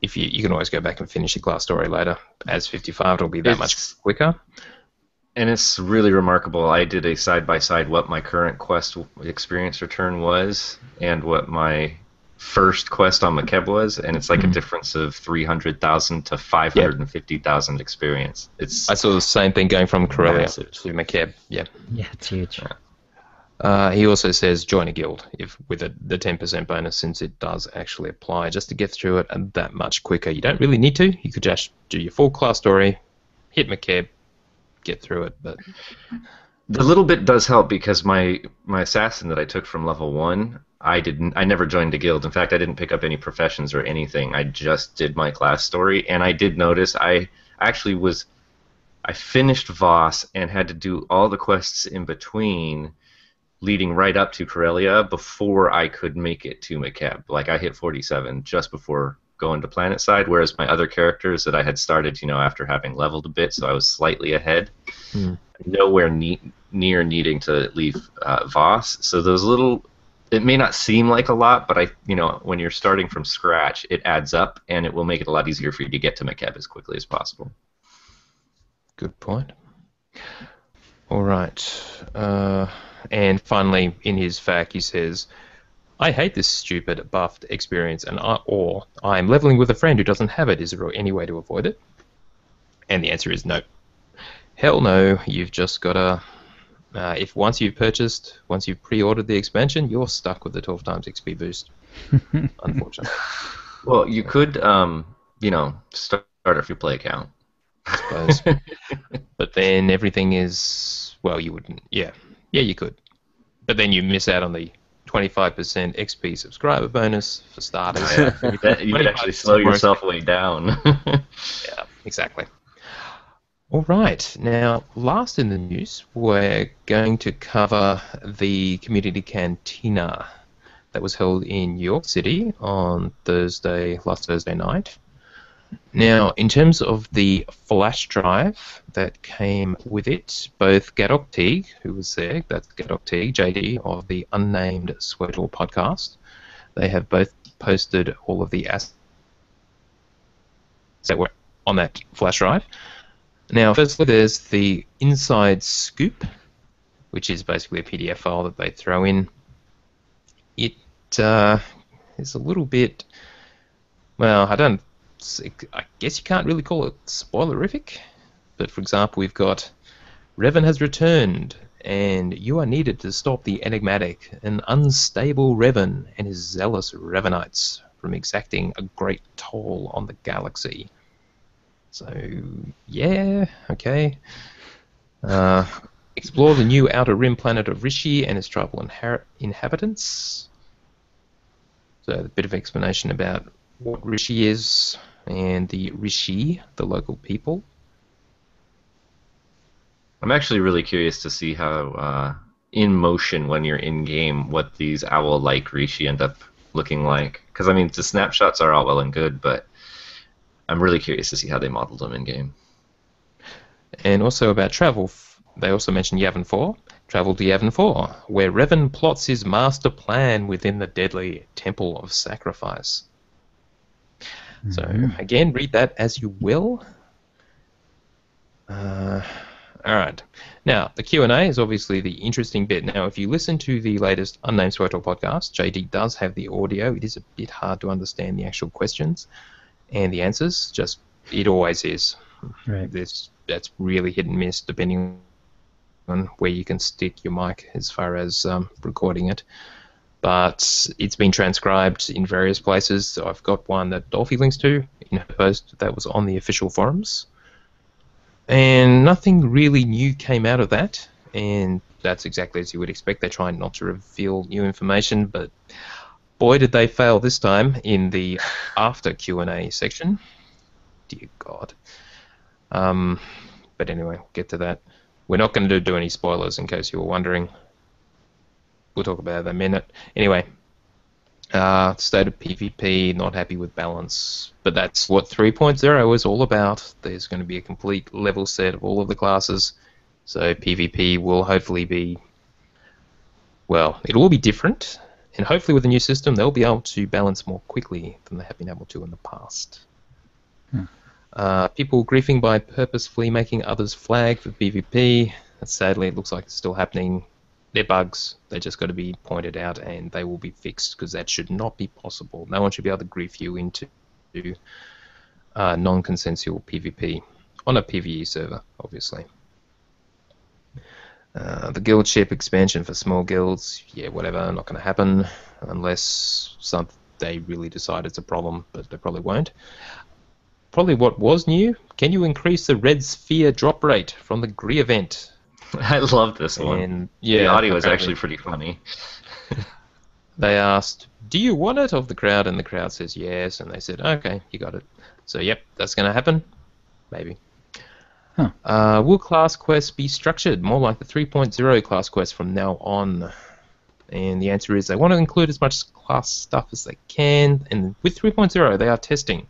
If you can always go back and finish your class story later. As 55, it'll be that much quicker. And it's really remarkable. I did a side-by-side what my current quest experience return was and what my first quest on McKeb was, and it's like a difference of 300,000 to 550,000 experience. I saw the same thing going from Corellia to McKeb. Yeah, it's huge. He also says join a guild with the 10% bonus, since it does actually apply, just to get through it that much quicker. You don't really need to. You could just do your full class story, hit McKeb, get through it. But the little bit does help, because my assassin that I took from level 1, I never joined a guild. In fact, I didn't pick up any professions or anything. I just did my class story, and I did notice I finished Voss and had to do all the quests in between, leading right up to Corellia, before I could make it to McKeb. Like, I hit 47 just before going to Planet Side, whereas my other characters that I had started, after having leveled a bit, so I was slightly ahead, nowhere near needing to leave Voss. So those little, it may not seem like a lot, but when you're starting from scratch, it adds up, and it will make it a lot easier for you to get to McKeb as quickly as possible. Good point. All right. And finally, in his FAQ, he says, I hate this stupid buffed experience, or I'm leveling with a friend who doesn't have it. Is there any way to avoid it? And the answer is no. Hell no. You've just got to... once you've pre-ordered the expansion, you're stuck with the 12 times XP boost, unfortunately. Well, you could, start a free play account. I suppose. But then everything is... Well, you wouldn't... Yeah, you could. But then you miss out on the 25% XP subscriber bonus for starters. You'd actually slow yourself way down. Yeah, exactly. All right. Now, last in the news, we're going to cover the community cantina that was held in New York City on last Thursday night. Now, in terms of the flash drive that came with it, both Gadok Teague, who was there, that's Gadok Teague, JD, of the Unnamed Swirtle podcast, they have both posted all of the assets that were on that flash drive. Now, firstly, there's the Inside Scoop, which is basically a PDF file that they throw in. It is a little bit, well, I guess you can't really call it spoilerific, but for example, we've got Revan has returned, and you are needed to stop the enigmatic and unstable Revan and his zealous Revanites from exacting a great toll on the galaxy. So, yeah, okay. Explore the new Outer Rim planet of Rishi and its tribal inhabitants. So, a bit of explanation about what Rishi is, and the Rishi, the local people. I'm actually really curious to see how, in motion, when you're in-game, what these owl-like Rishi end up looking like. Because, the snapshots are all well and good, but I'm really curious to see how they modeled them in-game. And also about travel, they also mentioned Yavin 4. Travel to Yavin 4, where Revan plots his master plan within the deadly Temple of Sacrifice. So, again, read that as you will. All right. Now, the Q&A is obviously the interesting bit. Now, if you listen to the latest Unnamed Swirtle podcast, JD does have the audio. It is a bit hard to understand the actual questions and the answers. It always is. Right. That's really hit and miss, depending on where you can stick your mic as far as recording it. But it's been transcribed in various places. So I've got one that Dolphy links to in her post that was on the official forums. And nothing really new came out of that. And that's exactly as you would expect. They try not to reveal new information, but boy, did they fail this time in the after Q&A section. Dear God. But anyway, we'll get to that. We're not going to do any spoilers in case you were wondering. We'll talk about that in a minute. Anyway, State of PvP, not happy with balance. But that's what 3.0 is all about. There's going to be a complete level set of all of the classes. So PvP will hopefully be, well, it'll all be different. And hopefully with the new system, they'll be able to balance more quickly than they have been able to in the past. People griefing by purposefully making others flag for PvP. Sadly, it looks like it's still happening. They're bugs. They just got to be pointed out, and they will be fixed, because that should not be possible. No one should be able to grief you into non-consensual PvP on a PvE server, obviously. The guild ship expansion for small guilds, yeah, whatever, not going to happen unless they really decide it's a problem, but they probably won't. Probably what was new, can you increase the red sphere drop rate from the GRE event? I love this one. And, yeah, the audio is actually pretty funny. They asked, do you want it, of the crowd, and the crowd says yes, and they said, okay, you got it. So, yep, that's going to happen. Maybe. Will class quests be structured more like the 3.0 class quests from now on? And the answer is they want to include as much class stuff as they can, and with 3.0 they are testing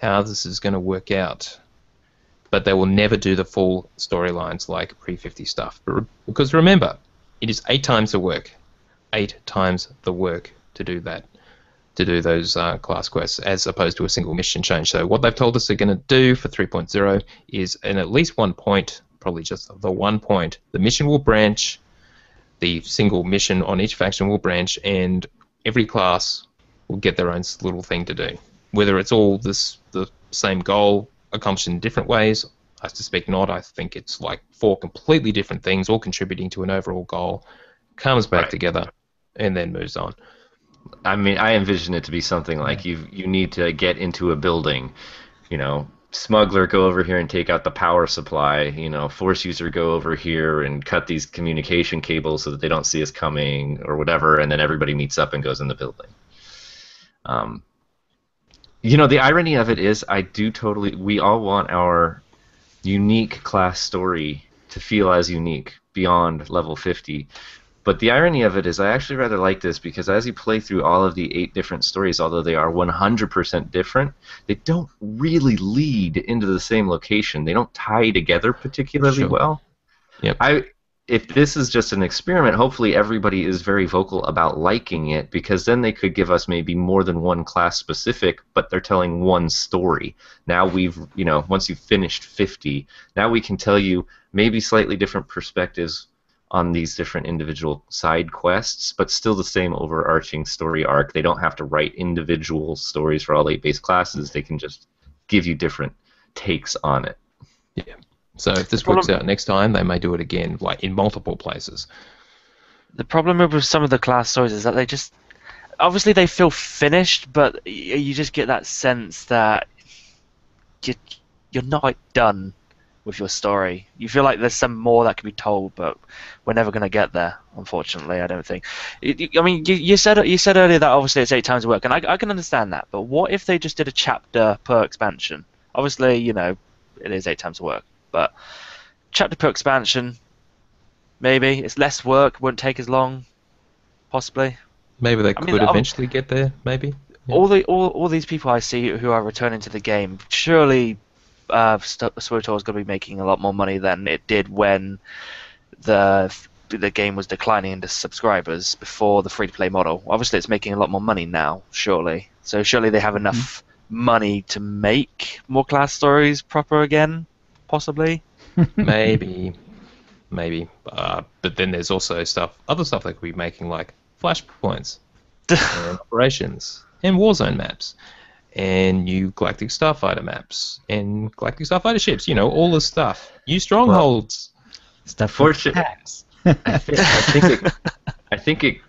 how this is going to work out. But they will never do the full storylines like pre-50 stuff. Because remember, it is 8 times the work. 8 times the work to do that. To do those class quests, as opposed to a single mission change. So what they've told us they're going to do for 3.0 is, in at least one point, probably just the one point, the mission will branch, the single mission on each faction will branch, and every class will get their own little thing to do. Whether it's all the same goal accomplished in different ways, I suspect not. I think it's like 4 completely different things, all contributing to an overall goal, comes back together, and then moves on. I mean, I envision it to be something like you need to get into a building, smuggler, go over here and take out the power supply, force user, go over here and cut these communication cables so that they don't see us coming or whatever, and then everybody meets up and goes in the building. The irony of it is we all want our unique class story to feel as unique beyond level 50. But the irony of it is I actually rather like this, because as you play through all of the 8 different stories, although they are 100% different, they don't really lead into the same location. They don't tie together particularly well. Yep. If this is just an experiment, hopefully everybody is very vocal about liking it, because then they could give us maybe more than one class specific, but they're telling one story. Now once you've finished 50, now we can tell you maybe slightly different perspectives on these different individual side quests, but still the same overarching story arc. They don't have to write individual stories for all 8 base classes. They can just give you different takes on it. Yeah. So if this works out next time, they may do it again, like in multiple places. The problem with some of the class stories is that they just, obviously they feel finished, but you just get that sense that you're not quite done with your story. You feel like there's some more that can be told, but we're never going to get there, unfortunately, I don't think. I mean, you said earlier that obviously it's 8 times the work, and I can understand that, but what if they just did a chapter per expansion? Obviously, it is 8 times the work, but chapter per expansion, maybe. It's less work, won't take as long, possibly. Maybe they could eventually get there, maybe. Yeah. All these people I see who are returning to the game, surely SWTOR is going to be making a lot more money than it did when the game was declining into subscribers before the free-to-play model. Obviously, it's making a lot more money now, surely. So surely they have enough money to make more class stories proper again, possibly. Maybe. But then there's also other stuff they could be making, like flashpoints, and operations, and Warzone maps, and new Galactic Starfighter maps, and Galactic Starfighter ships. All this stuff. New strongholds. Stuff for packs. I think it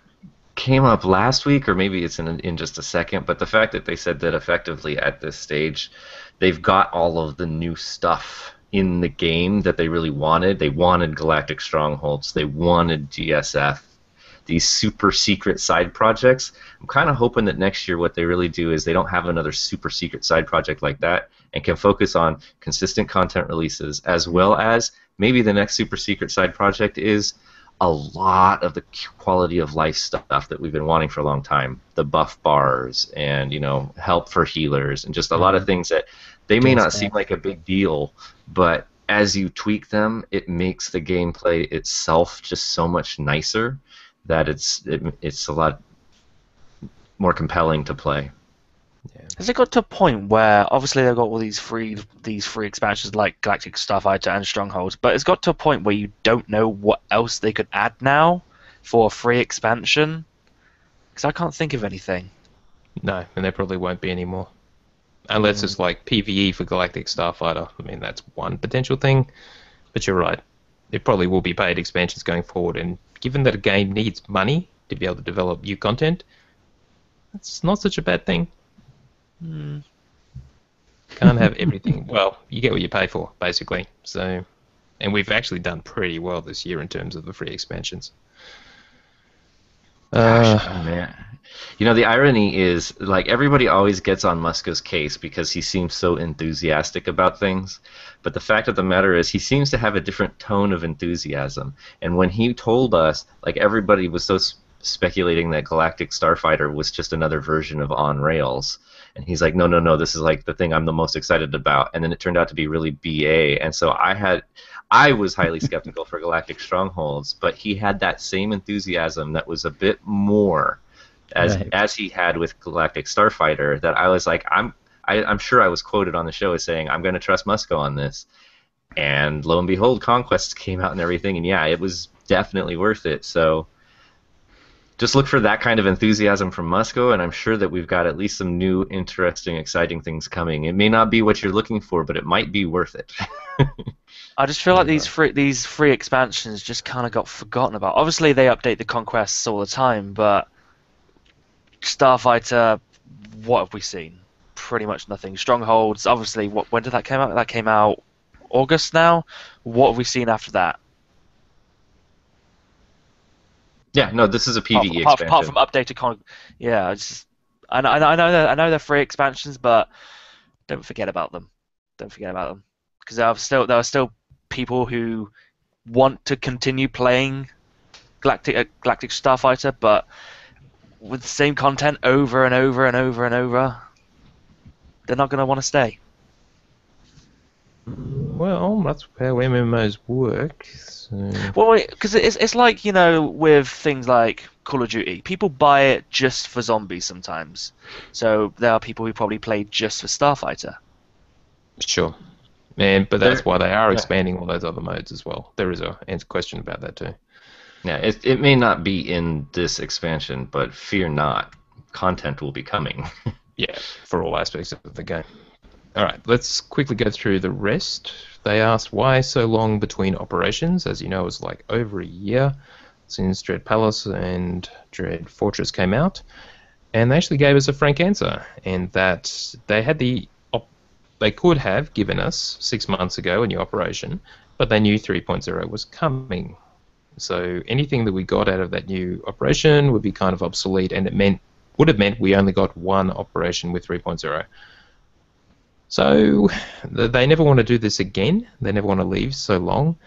came up last week, or maybe it's in just a second. But the fact that they said that effectively at this stage, they've got all of the new stuff in the game that they really wanted. They wanted Galactic Strongholds. They wanted GSF. These super secret side projects. I'm kind of hoping that next year what they really do is they don't have another super secret side project like that and can focus on consistent content releases, as well as maybe the next super secret side project is a lot of the quality of life stuff that we've been wanting for a long time. The buff bars and, help for healers and just a lot of things that they may not seem like a big deal, but as you tweak them, it makes the gameplay itself just so much nicer that it's a lot more compelling to play. Yeah. Has it got to a point where obviously they've got all these free expansions like Galactic Starfighter and Strongholds, but it's got to a point where you don't know what else they could add now for a free expansion? Because I can't think of anything. No, and there probably won't be any more. Unless it's like PvE for Galactic Starfighter. I mean, that's one potential thing. But you're right. It probably will be paid expansions going forward, and given that a game needs money to be able to develop new content, it's not such a bad thing. Can't have everything. Well, you get what you pay for, basically. So, and we've actually done pretty well this year in terms of the free expansions. Gosh, man. The irony is, like, everybody always gets on Musko's case because he seems so enthusiastic about things. But the fact of the matter is, he seems to have a different tone of enthusiasm. And when he told us, like, everybody was so speculating that Galactic Starfighter was just another version of On Rails. And he's like, no, this is like the thing I'm the most excited about. And then it turned out to be really BA. And so I was highly skeptical for Galactic Strongholds, but he had that same enthusiasm that was a bit more as he had with Galactic Starfighter, that I was like, I'm sure I was quoted on the show as saying, I'm going to trust Musko on this. And lo and behold, Conquest came out and everything, and yeah, it was definitely worth it. So just look for that kind of enthusiasm from Musko, and I'm sure that we've got at least some new, interesting, exciting things coming. It may not be what you're looking for, but it might be worth it. I just feel like these free expansions just kind of got forgotten about. Obviously, they update the conquests all the time, but Starfighter, what have we seen? Pretty much nothing. Strongholds, obviously, when did that come out? That came out August now. What have we seen after that? Yeah, no, this is a PvE expansion. Apart from updated yeah, I know they're free expansions, but don't forget about them. Don't forget about them, because there are still people who want to continue playing Galactic Starfighter, but with the same content over and over and over and over, they're not going to want to stay. Well, that's how MMOs work. So. Well, because it's like, with things like Call of Duty, people buy it just for zombies sometimes. So there are people who probably play just for Starfighter. Sure. But that's why they are expanding all those other modes as well. There is a question about that too. Yeah, it may not be in this expansion, but fear not, content will be coming. Yeah, for all aspects of the game. All right, let's quickly go through the rest. They asked why so long between operations. As you know, it was like over a year since Dread Palace and Dread Fortress came out. And they actually gave us a frank answer, and that they had they could have given us 6 months ago a new operation, but they knew 3.0 was coming. So anything that we got out of that new operation would be kind of obsolete, and would have meant we only got one operation with 3.0. So they never want to do this again. They never want to leave so long.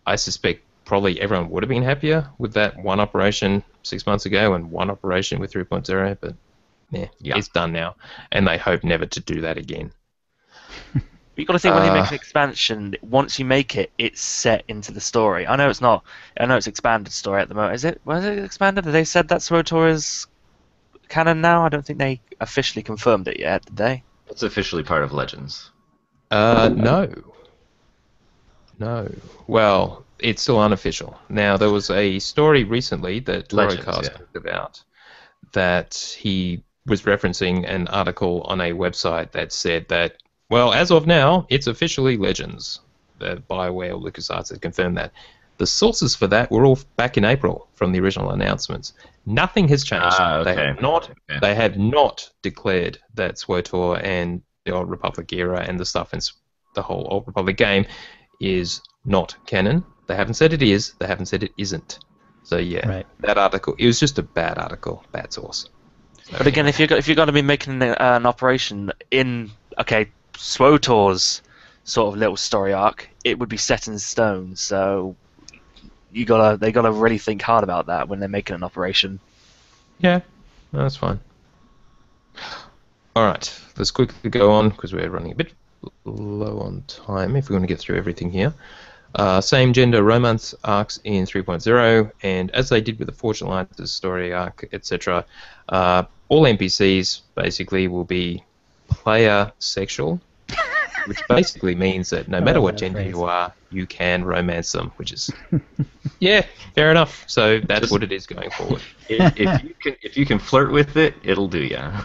I suspect probably everyone would have been happier with that one operation 6 months ago and one operation with 3.0, but it's done now, and they hope never to do that again. You've got to think, when you make an expansion, once you make it, it's set into the story. I know it's not. I know it's expanded story at the moment. Was it expanded? Have they said that SWTOR is canon now? I don't think they officially confirmed it yet, did they? It's officially part of Legends. No. Well, it's still unofficial. Now, there was a story recently that OotiniCast talked about, that he was referencing an article on a website that said that, well, as of now, it's officially Legends. BioWare or LucasArts had confirmed that. The sources for that were all back in April from the original announcements. Nothing has changed. Okay. They have not declared that SWTOR and the Old Republic era and the stuff in the whole Old Republic game is not canon. They haven't said it is. They haven't said it isn't. So that article, it was just a bad article, bad source. So, but again, if you're going to be making an operation in SWTOR's sort of little story arc, it would be set in stone. So they gotta really think hard about that when they're making an operation. Yeah, no, that's fine. All right, let's quickly go on because we're running a bit low on time if we want to get through everything here. Same gender romance arcs in 3.0, and as they did with the Fortune Alliance's story arc, etc., all NPCs basically will be player sexual, which basically means that no matter what gender you are, you can romance them, which is, yeah, fair enough. So that's what it is going forward. If you can flirt with it, it'll do ya.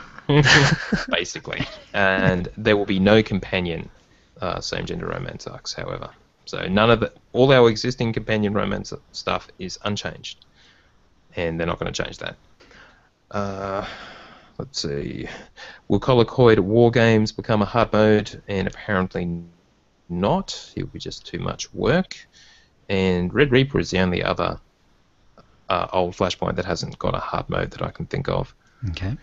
Basically. And there will be no companion same-gender romance arcs, however. So all our existing companion romance stuff is unchanged. And they're not going to change that. Let's see. Will Colicoid War Games become a hard mode? And apparently not. It will be just too much work. And Red Reaper is the only other old Flashpoint that hasn't got a hard mode that I can think of. Okay.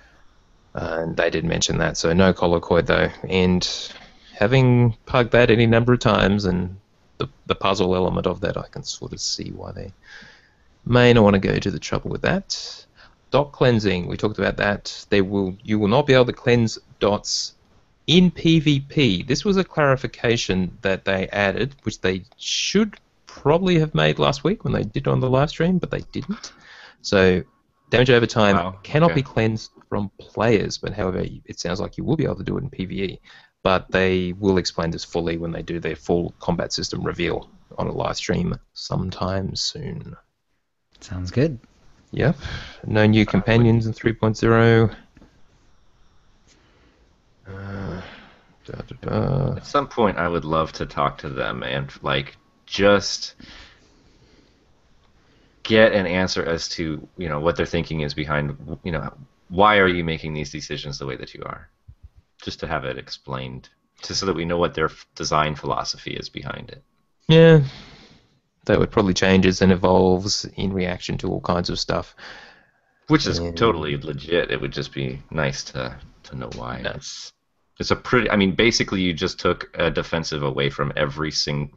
And they did mention that, so no Colicoid though. And having pugged that any number of times and the puzzle element of that, I can sort of see why they may not want to go to the trouble with that. Dot cleansing, we talked about that. You will not be able to cleanse dots in PvP. This was a clarification that they added, which they should probably have made last week when they did it on the live stream, but they didn't. So damage over time cannot be cleansed from players, but however, it sounds like you will be able to do it in PvE. But they will explain this fully when they do their full combat system reveal on a live stream sometime soon. Sounds good. Yep. No new companions in 3.0. At some point, I would love to talk to them and just get an answer as to what their thinking is behind why are you making these decisions the way that you are, just to have it explained, so that we know what their design philosophy is behind it. Yeah, that would probably changes and evolves in reaction to all kinds of stuff, which is totally legit. It would just be nice to know why. No. It's a pretty. I mean, basically, you just took a defensive away from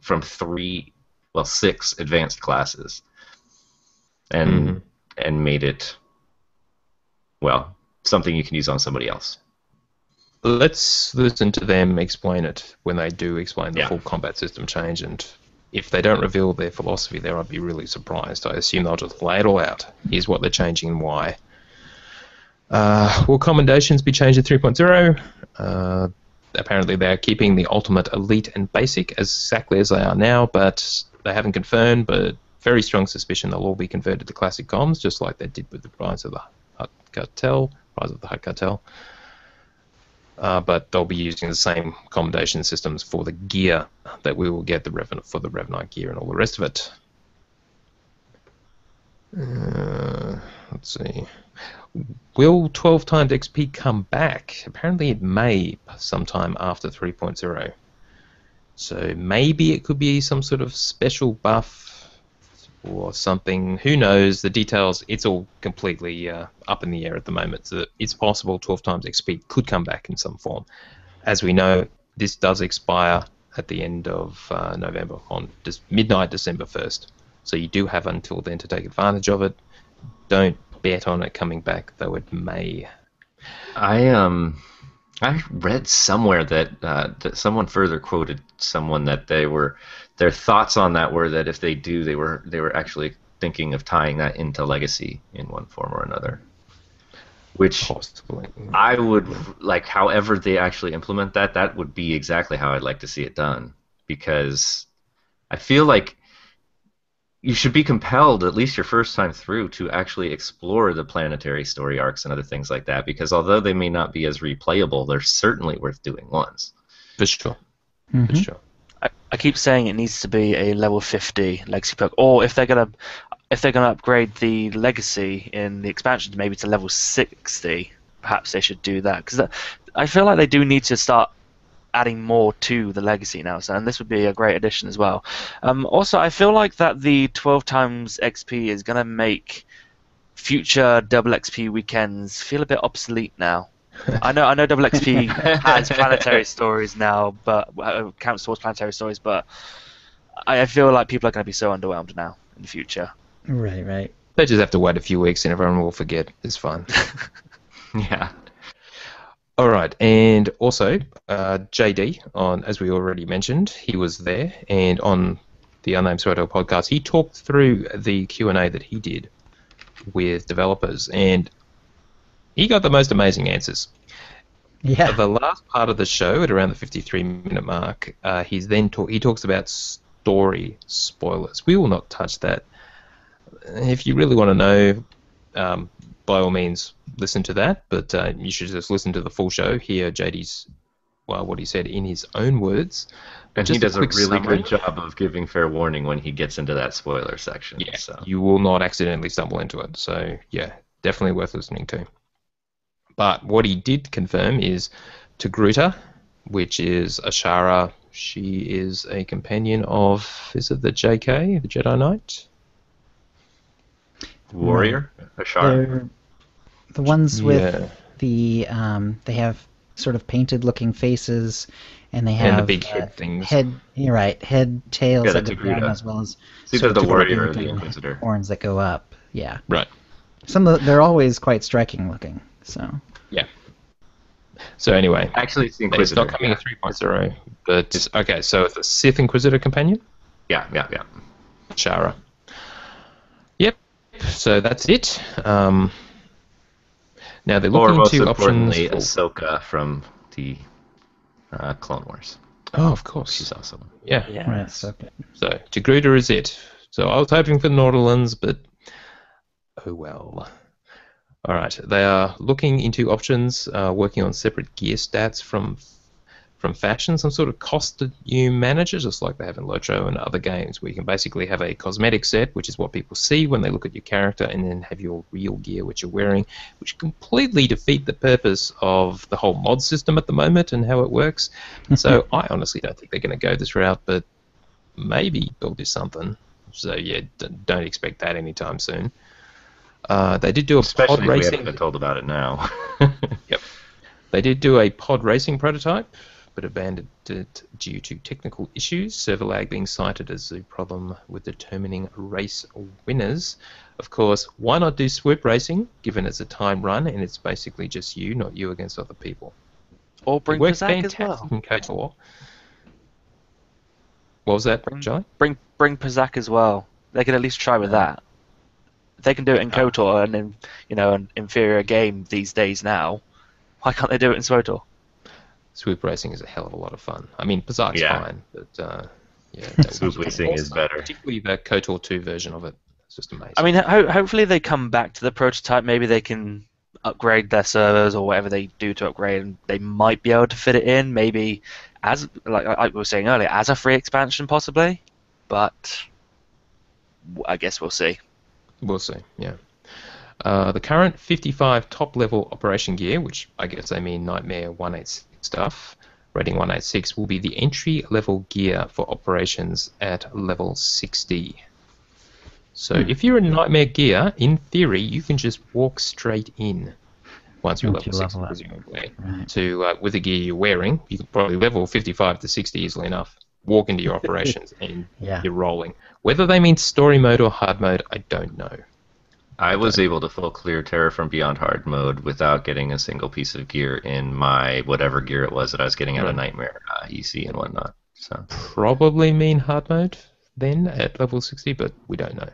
from 6 advanced classes, and made it something you can use on somebody else. Let's listen to them explain it when they do explain the full combat system change, and if they don't reveal their philosophy there, I'd be really surprised. I assume they'll just lay it all out. Here's what they're changing and why. Will commendations be changed in 3.0? Apparently they're keeping the ultimate, elite, and basic exactly as they are now, but they haven't confirmed, but very strong suspicion they'll all be converted to classic comms, just like they did with the Rise of the Hutt Cartel. But they'll be using the same commendation systems for the gear that we will get for the Revenant gear and all the rest of it. Let's see. Will 12 times XP come back? Apparently it may sometime after 3.0. So maybe it could be some sort of special buff or something. Who knows? The details, it's all completely up in the air at the moment. So it's possible 12 times XP could come back in some form. As we know, this does expire at the end of November, on midnight December 1st. So you do have until then to take advantage of it. Don't bet on it coming back, though it may. I read somewhere that someone further quoted someone that their thoughts on that were that if they do, they were actually thinking of tying that into Legacy in one form or another. Which possibly, I would like. However they actually implement that would be exactly how I'd like to see it done, because I feel like you should be compelled, at least your first time through, to actually explore the planetary story arcs and other things like that, because although they may not be as replayable, they're certainly worth doing once. For sure. Mm-hmm. For sure. I keep saying it needs to be a level 50 legacy perk, or if they're gonna upgrade the legacy in the expansions maybe to level 60, perhaps they should do that, because I feel like they do need to start adding more to the legacy now, and this would be a great addition as well. Also, I feel like that the 12 times XP is going to make future double XP weekends feel a bit obsolete now. I know double XP has planetary stories now, but counts towards planetary stories, but I feel like people are going to be so underwhelmed now in the future. Right. They just have to wait a few weeks and everyone will forget. It's fine. Yeah. All right, and also JD, as we already mentioned, he was there, and on the Unnamed Soto podcast, he talked through the Q&A that he did with developers, and he got the most amazing answers. Yeah. The last part of the show, at around the 53-minute mark, he talks about story spoilers. We will not touch that. If you really want to know, by all means, listen to that, but you should just listen to the full show, hear JD's, what he said in his own words. And Just he does a quick really summary. good job of giving fair warning when he gets into that spoiler section. Yeah, So. you will not accidentally stumble into it. So, yeah, definitely worth listening to. But what he did confirm is Togruta, which is Ashara. She is a companion of, is it the JK, the Jedi Knight? Warrior? Ashar? They're the ones with Yeah. the they have sort of painted looking faces, and they And have the big head things. You're right, head, tails Yeah, that the go down, Togruta. as well as It's either sort the of warrior or the looking inquisitor. horns that go up. Yeah, Right. they're always quite striking looking. So Yeah. So anyway, Actually, it's the it's inquisitor. not coming in 3.0, but okay, so it's a Sith Inquisitor companion, Yeah. Shara. Yep. So that's it. Now they're Or looking most into options. importantly, For... Ahsoka from the Clone Wars. Oh, of course. She's awesome. Yeah. right, so good. So Togruta is it. So I was hoping for Nautilans, but oh well. All right. They are looking into options, working on separate gear stats from fashion, some sort of costume manager, just like they have in Lotro and other games, where you can basically have a cosmetic set, which is what people see when they look at your character, and then have your real gear, which you're wearing, which completely defeat the purpose of the whole mod system at the moment and how it works. So I honestly don't think they're going to go this route, but maybe they'll do something. So yeah, don't expect that anytime soon. They did do a Especially pod if we racing. haven't been told about it now. Yep. They did do a pod racing prototype, but abandoned it due to technical issues, server lag being cited as the problem with determining race winners. Of course, why not do swoop racing, given it's a time run and it's basically just you, not you against other people. Or It bring worked Pazak as fantastic well. in KOTOR. What was that, Charlie? Bring Pazak as well. They can at least try with that. If they can do it in KOTOR and in an inferior game these days now, why can't they do it in SWTOR? Swoop racing is a hell of a lot of fun. I mean, Pazak's Yeah. fine, but yeah. Swoop racing is better. Particularly the KOTOR 2 version of it. It's just amazing. I mean, hopefully they come back to the prototype. Maybe they can upgrade their servers or whatever they do to upgrade, and they might be able to fit it in. Maybe as like we were saying earlier, as a free expansion possibly. But I guess we'll see. We'll see, yeah. The current 55 top-level operation gear, which I guess they mean Nightmare 186 stuff, rating 186, will be the entry-level gear for operations at level 60. So if you're a Nightmare gear, in theory, you can just walk straight in once you're Once level you 60, level up. presumably, Right. to with the gear you're wearing. You can probably level 55 to 60 easily enough. Walk into your operations and Yeah. you're rolling. Whether they mean story mode or hard mode, I don't know. I was able to full clear Terror from Beyond hard mode without getting a single piece of gear in my whatever gear it was that I was getting out of Right. Nightmare EC and whatnot. So Probably mean hard mode then at level 60, but we don't know.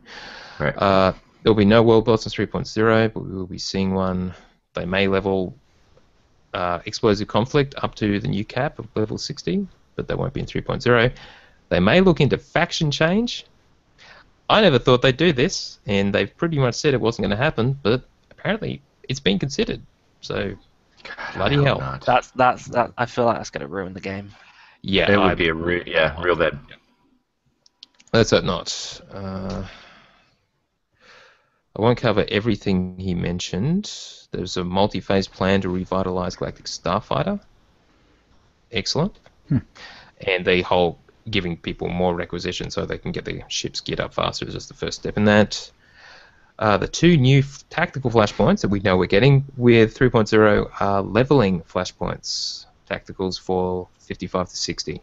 right. There'll be no World Boss in 3.0, but we will be seeing one. They may level Explosive Conflict up to the new cap of level 60, but they won't be in 3.0. They may look into faction change. I never thought they'd do this, and they've pretty much said it wasn't going to happen, but apparently it's been considered. So, bloody I hope hell. not. That I feel like that's going to ruin the game. Yeah, It would be real bad. Let's hope not. I won't cover everything he mentioned. There's a multi-phase plan to revitalize Galactic Starfighter. Excellent. And the whole giving people more requisition so they can get their ships geared up faster is just the first step in that. The two new tactical flashpoints that we know we're getting with 3.0 are leveling flashpoints. Tacticals for 55 to 60.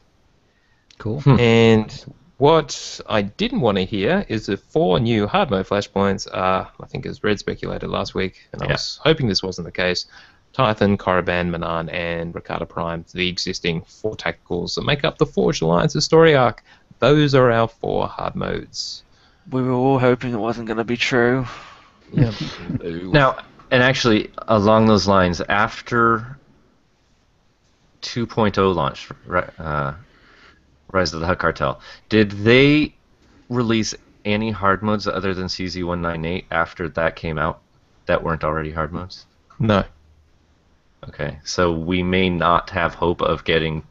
Cool. And What I didn't want to hear is the 4 new hard mode flashpoints are, I think as Red speculated last week, and I was hoping this wasn't the case, Tython, Korriban, Manan, and Rakata Prime, the existing 4 tacticals that make up the Forged Alliance's story arc. Those are our 4 hard modes. We were all hoping it wasn't going to be true. Yep. Now, and actually, along those lines, after 2.0 launched, Rise of the Hutt Cartel, did they release any hard modes other than CZ198 after that came out that weren't already hard modes? No. Okay, so we may not have hope of getting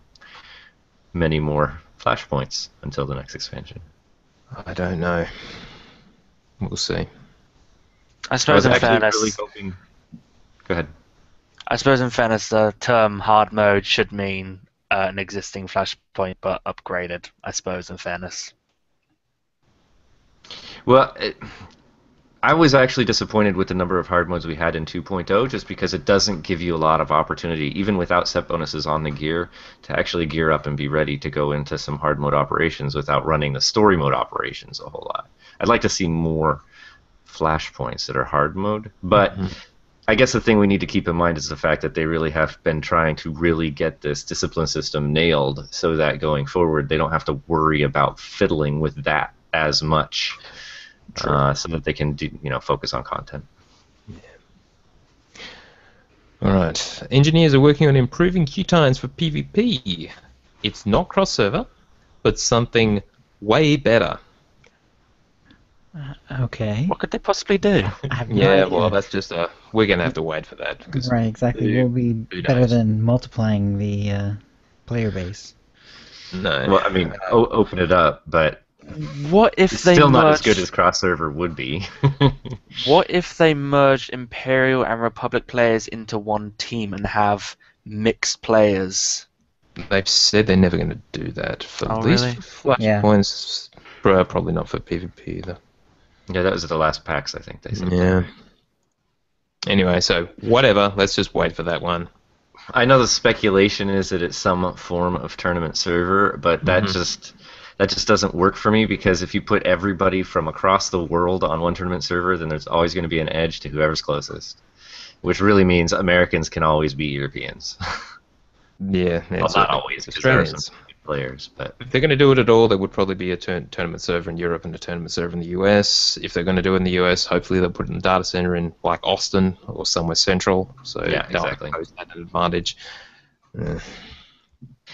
many more flashpoints until the next expansion. I don't know. We'll see. I suppose in fairness, really hoping... Go ahead. I suppose in fairness, the term hard mode should mean an existing flashpoint, but upgraded. I suppose in fairness. Well, I was actually disappointed with the number of hard modes we had in 2.0, just because it doesn't give you a lot of opportunity, even without set bonuses on the gear, to actually gear up and be ready to go into some hard mode operations without running the story mode operations a whole lot. I'd like to see more flashpoints that are hard mode, but I guess the thing we need to keep in mind is the fact that they really have been trying to really get this discipline system nailed so that going forward they don't have to worry about fiddling with that as much, so that they can focus on content. Alright. Engineers are working on improving queue times for PvP. It's not cross-server, but something way better. Okay. What could they possibly do? I have no Yeah, idea. well, that's just we're gonna have to wait for that. Right, exactly. Will be who better knows? than multiplying the player base. No. Well, I mean, open it up, but What if it's they still not as merged- good as cross-server would be. What if they merged Imperial and Republic players into one team and have mixed players? They've said they're never going to do that. For Oh, at least really? for Yeah. flashpoints, probably not for PvP either. Yeah, that was at the last PAX, I think they said. Yeah. Anyway, so whatever. Let's just wait for that one. I know the speculation is that it's some form of tournament server, but that just doesn't work for me, because if you put everybody from across the world on one tournament server, then there's always going to be an edge to whoever's closest, which really means Americans can always beat Europeans. Yeah. Well, not always, because there are some good players, but If they're going to do it at all, there would probably be a tournament server in Europe and a tournament server in the US. If they're going to do it in the US, hopefully they'll put it in a data center in like Austin or somewhere central. So Yeah, they'll exactly. pose that an advantage. All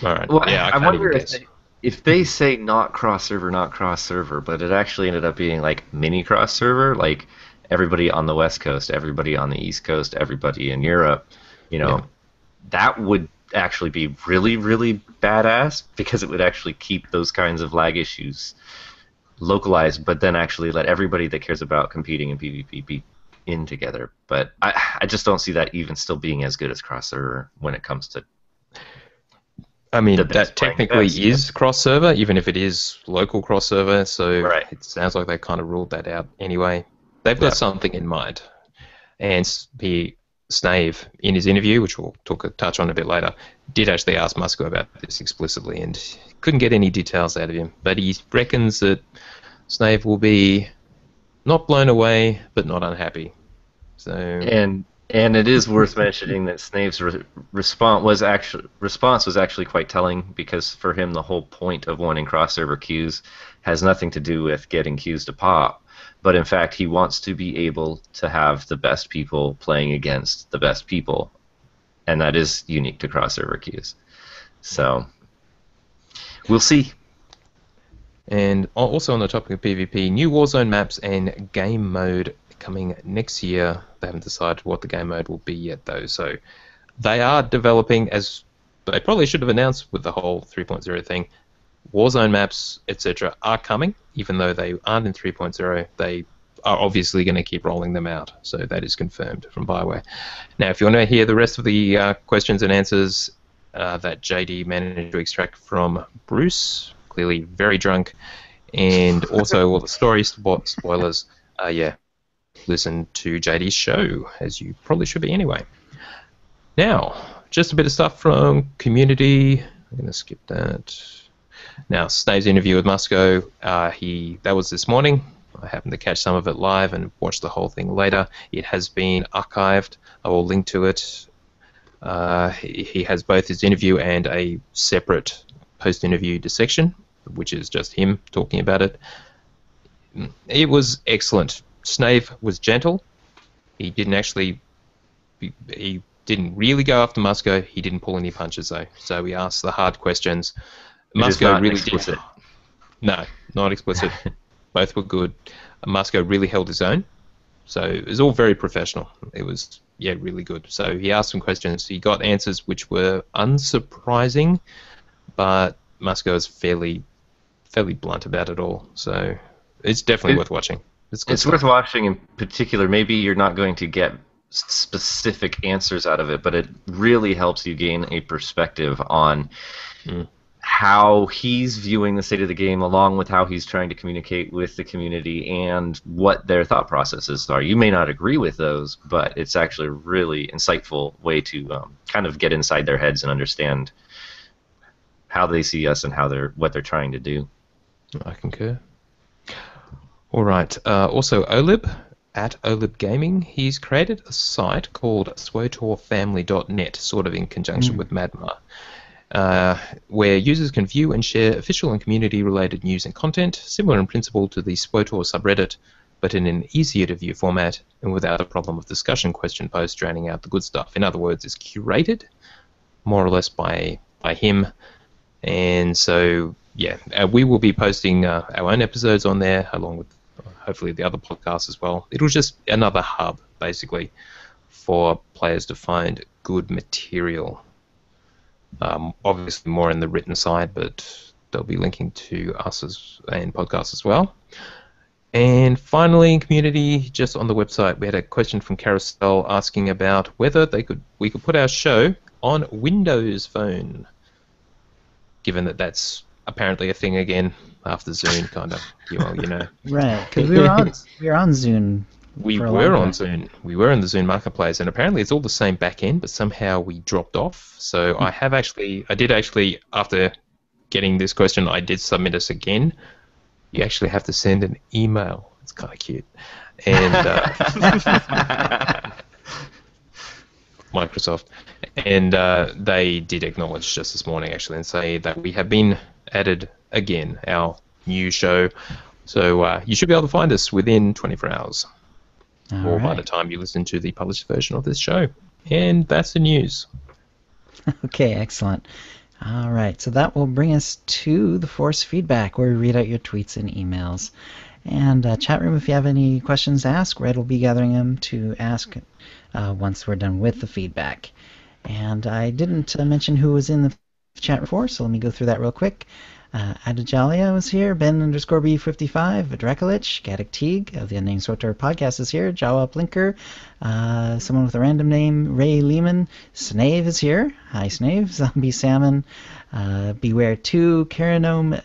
right. well, yeah, I can't wonder even if guess. if they say not cross server, but it actually ended up being like mini cross server, like everybody on the West Coast, everybody on the East Coast, everybody in Europe, that would actually be really, really badass, because it would actually keep those kinds of lag issues localized, but then actually let everybody that cares about competing in PvP be in together. But I just don't see that even still being as good as cross server when it comes to. I mean, the best that playing technically best. is cross-server, even if it is local cross-server, so Right. it sounds like they kind of ruled that out anyway. They've got something in mind. And Snave, in his interview, which we'll touch on a bit later, did actually ask Musco about this explicitly and couldn't get any details out of him. But he reckons that Snave will be not blown away, but not unhappy. So And it is worth mentioning that Snave's response was actually quite telling, because for him the whole point of wanting cross-server queues has nothing to do with getting queues to pop, but in fact he wants to be able to have the best people playing against the best people, and that is unique to cross-server queues. So we'll see. And also on the topic of PvP, new Warzone maps and game mode coming next year. They haven't decided what the game mode will be yet, though. So they are developing, as they probably should have announced with the whole 3.0 thing. Warzone maps, etc., are coming, even though they aren't in 3.0. They are obviously going to keep rolling them out. So that is confirmed from Bioware. Now, if you want to hear the rest of the questions and answers that JD managed to extract from Bruce, clearly very drunk, and also all the story spoilers, listen to JD's show, as you probably should be anyway. Now, just a bit of stuff from community. I'm going to skip that. Now, Snave's interview with Musco, that was this morning. I happened to catch some of it live and watch the whole thing later. It has been archived. I will link to it. He has both his interview and a separate post-interview dissection, which is just him talking about it. It was excellent. Snave was gentle. He didn't really go after Musco. He didn't pull any punches though. So he asked the hard questions. Musco really explicit. No, not explicit. Both were good. Musco really held his own. So it was all very professional. It was really good. So he asked some questions. He got answers which were unsurprising, but Musco is fairly blunt about it all. So it's definitely worth watching. It's worth watching in particular. Maybe you're not going to get specific answers out of it, but it really helps you gain a perspective on how he's viewing the state of the game, along with how he's trying to communicate with the community and what their thought processes are. You may not agree with those, but it's actually a really insightful way to kind of get inside their heads and understand how they see us and what they're trying to do. I concur. All right. Also, Olib, at Olib Gaming, he's created a site called swotorfamily.net, sort of in conjunction with Madma, where users can view and share official and community-related news and content, similar in principle to the SWOTOR subreddit, but in an easier-to-view format and without a problem of discussion question posts drowning out the good stuff. In other words, it's curated, more or less, by him. And so, we will be posting our own episodes on there, along with hopefully the other podcasts as well. It'll just another hub, basically, for players to find good material. Obviously more in the written side, but they'll be linking to us and podcasts as well. And finally, in community, just on the website, we had a question from Carousel asking about whether we could put our show on Windows Phone, given that that's apparently a thing again after Zune, kind of. You know. Right, because we were on Zune. We were on Zune. We were in the Zune marketplace, and apparently it's all the same back end, but somehow we dropped off. So I did actually, after getting this question, I did submit us again. You actually have to send an email. It's kind of cute. And Microsoft. And they did acknowledge just this morning, actually, and say that we have been added again, our new show. So you should be able to find us within 24 hours. By the time you listen to the published version of this show. And that's the news. Okay, excellent. All right, so that will bring us to the Force Feedback, where we read out your tweets and emails. And chat room, if you have any questions to ask, Red will be gathering them to ask once we're done with the feedback. And I didn't mention who was in the chat before, so let me go through that real quick. Adajalia was here, Ben_B55, Drakulich, Gaddick Teague of the Unnamed SWTOR podcast is here, Jawa Blinker, someone with a random name, Ray Lehman, Snave is here, hi Snave, Zombie Salmon, Beware 2, Karanome,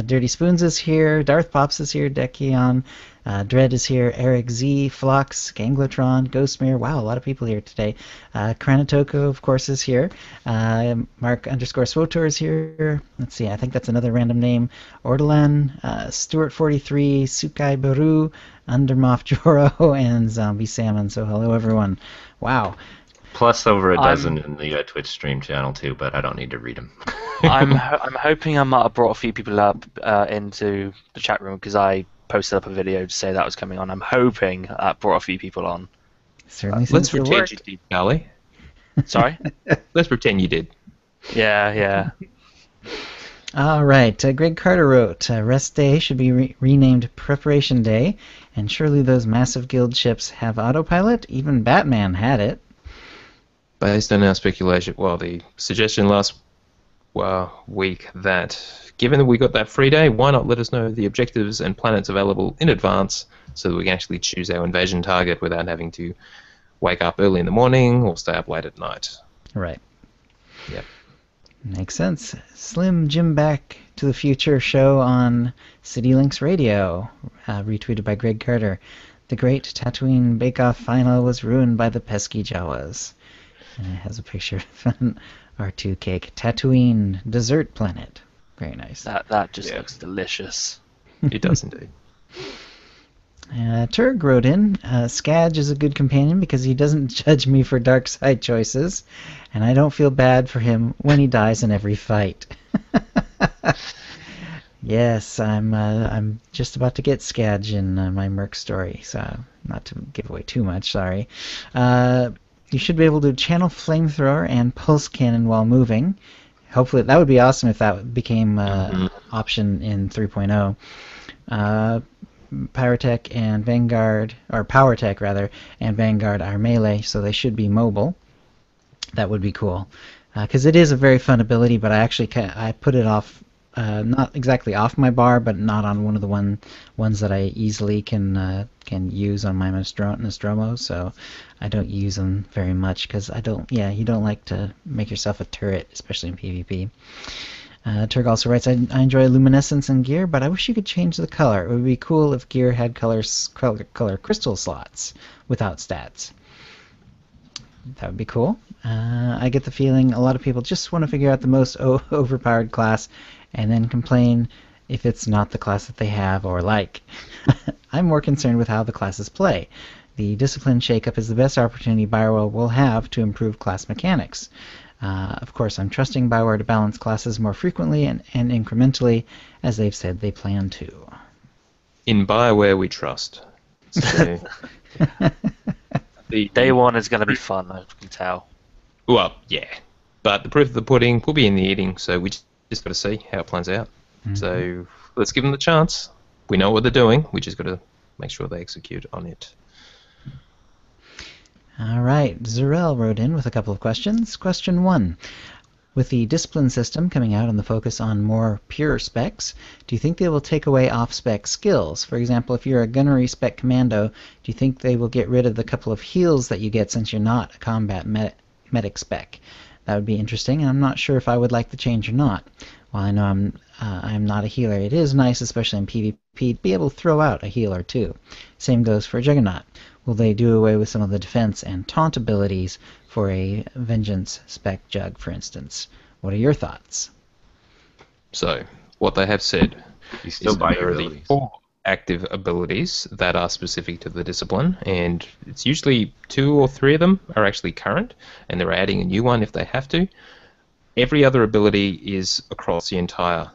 Dirty Spoons is here, Darth Pops is here, Dekion, Dread is here, Eric Z, Flux, Ganglotron, Ghostmere, wow, a lot of people here today. Kranatoko, of course, is here. Mark_SWTOR is here. Let's see, I think that's another random name. Ortolan, Stuart43, Sukai Baru, Undermoff Joro, and Zombie Salmon. So hello, everyone. Wow. Plus over a dozen in the Twitch stream channel, too, but I don't need to read them. I'm hoping I might have brought a few people up into the chat room, because I posted up a video to say that was coming on. I'm hoping that brought a few people on. Certainly let's pretend you did, Charlie. Sorry? Let's pretend you did. Yeah. All right. Greg Carter wrote, Rest Day should be renamed Preparation Day, and surely those massive guild ships have autopilot? Even Batman had it. Based on our speculation, the suggestion last week that given that we got that free day, why not let us know the objectives and planets available in advance so that we can actually choose our invasion target without having to wake up early in the morning or stay up late at night. Right. Yep. Makes sense. Slim Jim Back to the Future show on CityLinks Radio, retweeted by Greg Carter. The great Tatooine Bake-Off final was ruined by the pesky Jawas. And it has a picture of an R2 cake. Tatooine, dessert planet. Very nice. That just Yeah. looks delicious. It does indeed. Turg wrote in, Skadge is a good companion because he doesn't judge me for dark side choices, and I don't feel bad for him when he dies in every fight. Yes, I'm just about to get Skadge in my Merc story, so not to give away too much, sorry. You should be able to channel Flamethrower and Pulse Cannon while moving. Hopefully, that would be awesome if that became option in 3.0. Pyrotech and Vanguard, or Powertech rather, and Vanguard are melee, so they should be mobile. That would be cool, because it is a very fun ability. But I put it off, not exactly off my bar, but not on one of the ones that I easily can use on my Nostromo. So I don't use them very much because I don't. Yeah, you don't like to make yourself a turret, especially in PvP. Turg also writes, I enjoy luminescence in gear, but I wish you could change the color. It would be cool if gear had color crystal slots without stats. That would be cool. I get the feeling a lot of people just want to figure out the most overpowered class and then complain if it's not the class that they have or like. I'm more concerned with how the classes play. The discipline shakeup is the best opportunity Bioware will have to improve class mechanics. Of course, I'm trusting Bioware to balance classes more frequently and incrementally, as they've said they plan to. In BioWare, we trust. So, Day one is going to be fun, I can tell. Well, yeah. But the proof of the pudding will be in the eating, so we just got to see how it plans out. Mm-hmm. So let's give them the chance. We know what they're doing. We just got to make sure they execute on it. All right, Zurel wrote in with a couple of questions. Question 1. With the discipline system coming out and the focus on more pure specs, do you think they will take away off-spec skills? For example, if you're a gunnery spec commando, do you think they will get rid of the couple of heals that you get since you're not a combat medic spec? That would be interesting, and I'm not sure if I would like the change or not. While I know I'm not a healer, it is nice, especially in PvP, to be able to throw out a heal or two. Same goes for Juggernaut. Will they do away with some of the defense and taunt abilities for a Vengeance spec Jug, for instance? What are your thoughts? So, what they have said You still is buy there your are the abilities. 4 active abilities that are specific to the discipline, and it's usually 2 or 3 of them are actually current, and they're adding a new one if they have to. Every other ability is across the entire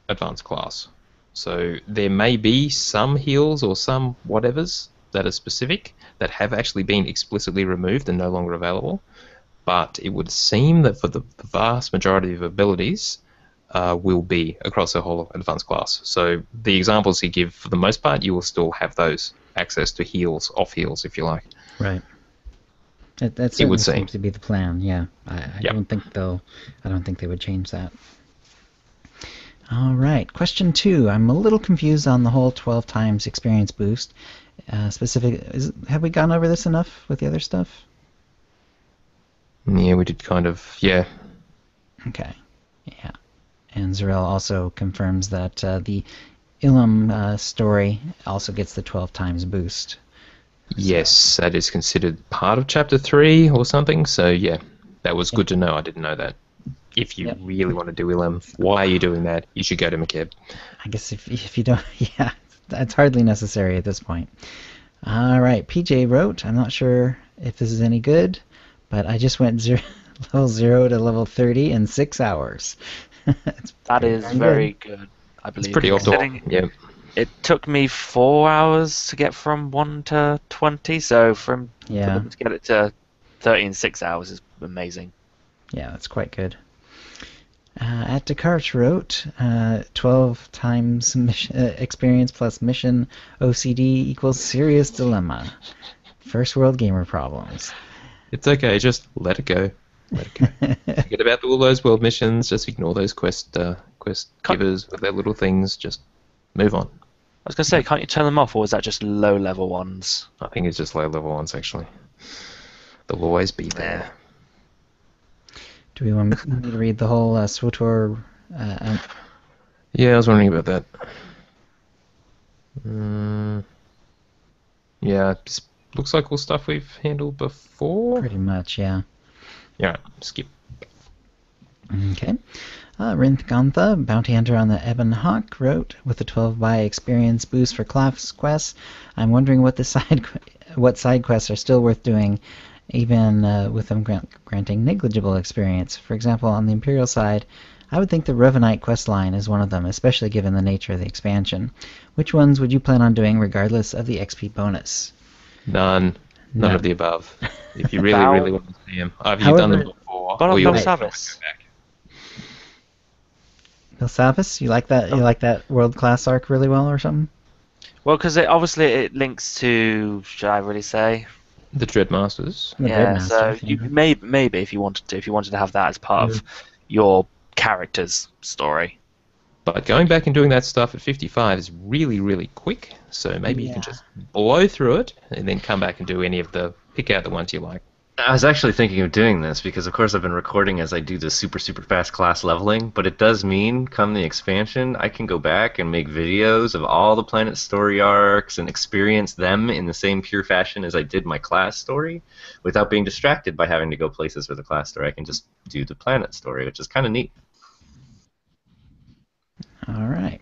advanced class. So there may be some heals or some whatevers that are specific that have actually been explicitly removed and no longer available, but it would seem that for the vast majority of abilities will be across the whole advanced class. So the examples he give, for the most part, you will still have those access to heals, off heals, if you like. Right. That It certainly would seem. seems to be the plan. Yeah, I Yep. don't think they'll. I don't think they would change that. All right. Question 2. I'm a little confused on the whole 12 times experience boost. Have we gone over this enough with the other stuff? Yeah, we did kind of, yeah. Okay. Yeah. And Zarel also confirms that the Ilum story also gets the 12 times boost. Yes, that is considered part of Chapter 3 or something, so yeah, that was good to know. I didn't know that. If you really want to do Ilum, why are you doing that? You should go to McKeb. I guess if you don't, yeah, that's hardly necessary at this point. All right, PJ wrote, I'm not sure if this is any good, but I just went level 0 to level 30 in 6 hours. That is very good, I believe. It's pretty outdoor. Yeah. It took me 4 hours to get from 1 to 20, so for them to get it to 30 in 6 hours is amazing. Yeah, that's quite good. At Descartes wrote, 12 times experience plus mission OCD equals serious dilemma. First world gamer problems. It's okay, just let it go. Let it go. Forget about all those world missions, just ignore those quest givers with their little things, just move on. I was going to say, can't you turn them off, or is that just low-level ones? I think it's just low-level ones, actually. They'll always be there. Do we want me to read the whole SWTOR? Yeah, I was wondering about that. Yeah, it looks like all stuff we've handled before. Pretty much, yeah. Yeah, skip. Okay. Rinthgantha, Bounty Hunter on the Ebon Hawk, wrote, with the 12 by experience boost for class quests, I'm wondering what what side quests are still worth doing, even with them granting negligible experience. For example, on the Imperial side, I would think the Revanite quest line is one of them, especially given the nature of the expansion. Which ones would you plan on doing regardless of the XP bonus? None of the above. If you really, Val- really want to see them, either you've done them However- before, But or you Bill also Savis. go back. Milsavis, you like that? You like that world class arc really well, or something? Well, because it links to, should I really say? The Dreadmasters. The Yeah, so Dreadmasters, you yeah. maybe if you wanted to have that as part of your character's story. But going back and doing that stuff at 55 is really, really quick. So maybe you can Yeah. just blow through it and then come back and do any of pick out the ones you like. I was actually thinking of doing this because, of course, I've been recording as I do the super, super fast class leveling, but it does mean, come the expansion, I can go back and make videos of all the planet story arcs and experience them in the same pure fashion as I did my class story without being distracted by having to go places for the class story. I can just do the planet story, which is kind of neat. All right.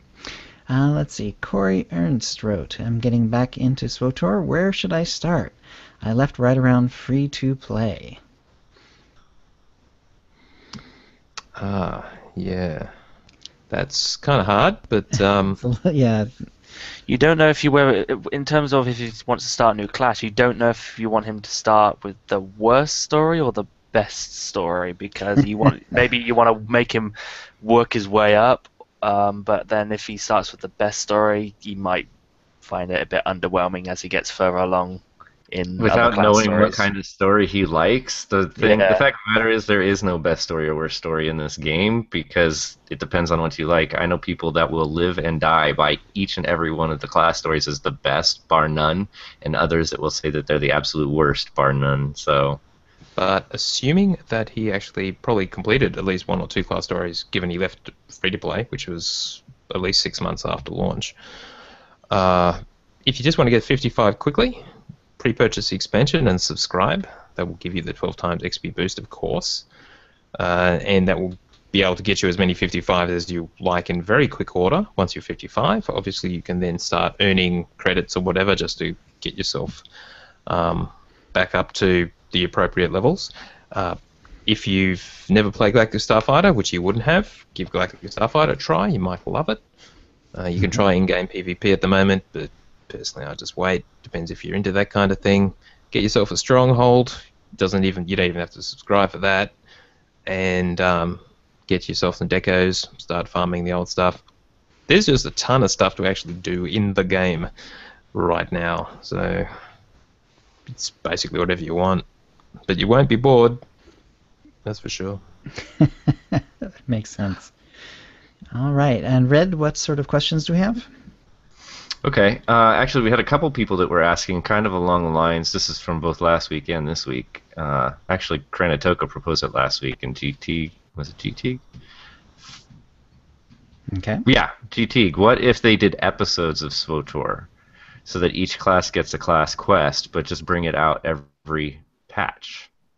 Let's see. Corey Ernst wrote, I'm getting back into SWTOR. Where should I start? I left right around free to play. Yeah. That's kind of hard, but Yeah, You don't know if you were, in terms of if he wants to start a new class, you don't know if you want him to start with the worst story or the best story, because maybe you want to make him work his way up, but then if he starts with the best story, you might find it a bit underwhelming as he gets further along in other Without class knowing stories. what kind of story he likes, the fact Yeah. of the matter is there is no best story or worst story in this game because it depends on what you like. I know people that will live and die by each and every one of the class stories as the best, bar none, and others that will say that they're the absolute worst, bar none. So, but assuming that he actually probably completed at least one or two class stories, given he left free to play, which was at least 6 months after launch. If you just want to get 55 quickly, pre-purchase the expansion and subscribe. That will give you the 12 times XP boost, of course, and that will be able to get you as many 55 as you like in very quick order. Once you're 55, obviously you can then start earning credits or whatever just to get yourself back up to the appropriate levels. If you've never played Galactic Starfighter, which you wouldn't have, give Galactic Starfighter a try. You might love it. You can try in-game PvP at the moment, but personally, I just wait. Depends if you're into that kind of thing. Get yourself a stronghold. You don't even have to subscribe for that, and get yourself some decos. Start farming the old stuff. There's just a ton of stuff to actually do in the game right now, so it's basically whatever you want, but you won't be bored. That's for sure. that makes sense. All right. And Red, what sort of questions do we have? okay. Actually, we had a couple people that were asking kind of along the lines. This is from both last week and this week. Actually, Kranatoka proposed it last week, and GT, was it GT? Okay. Yeah, GT. What if they did episodes of SWTOR so that each class gets a class quest, but just bring it out every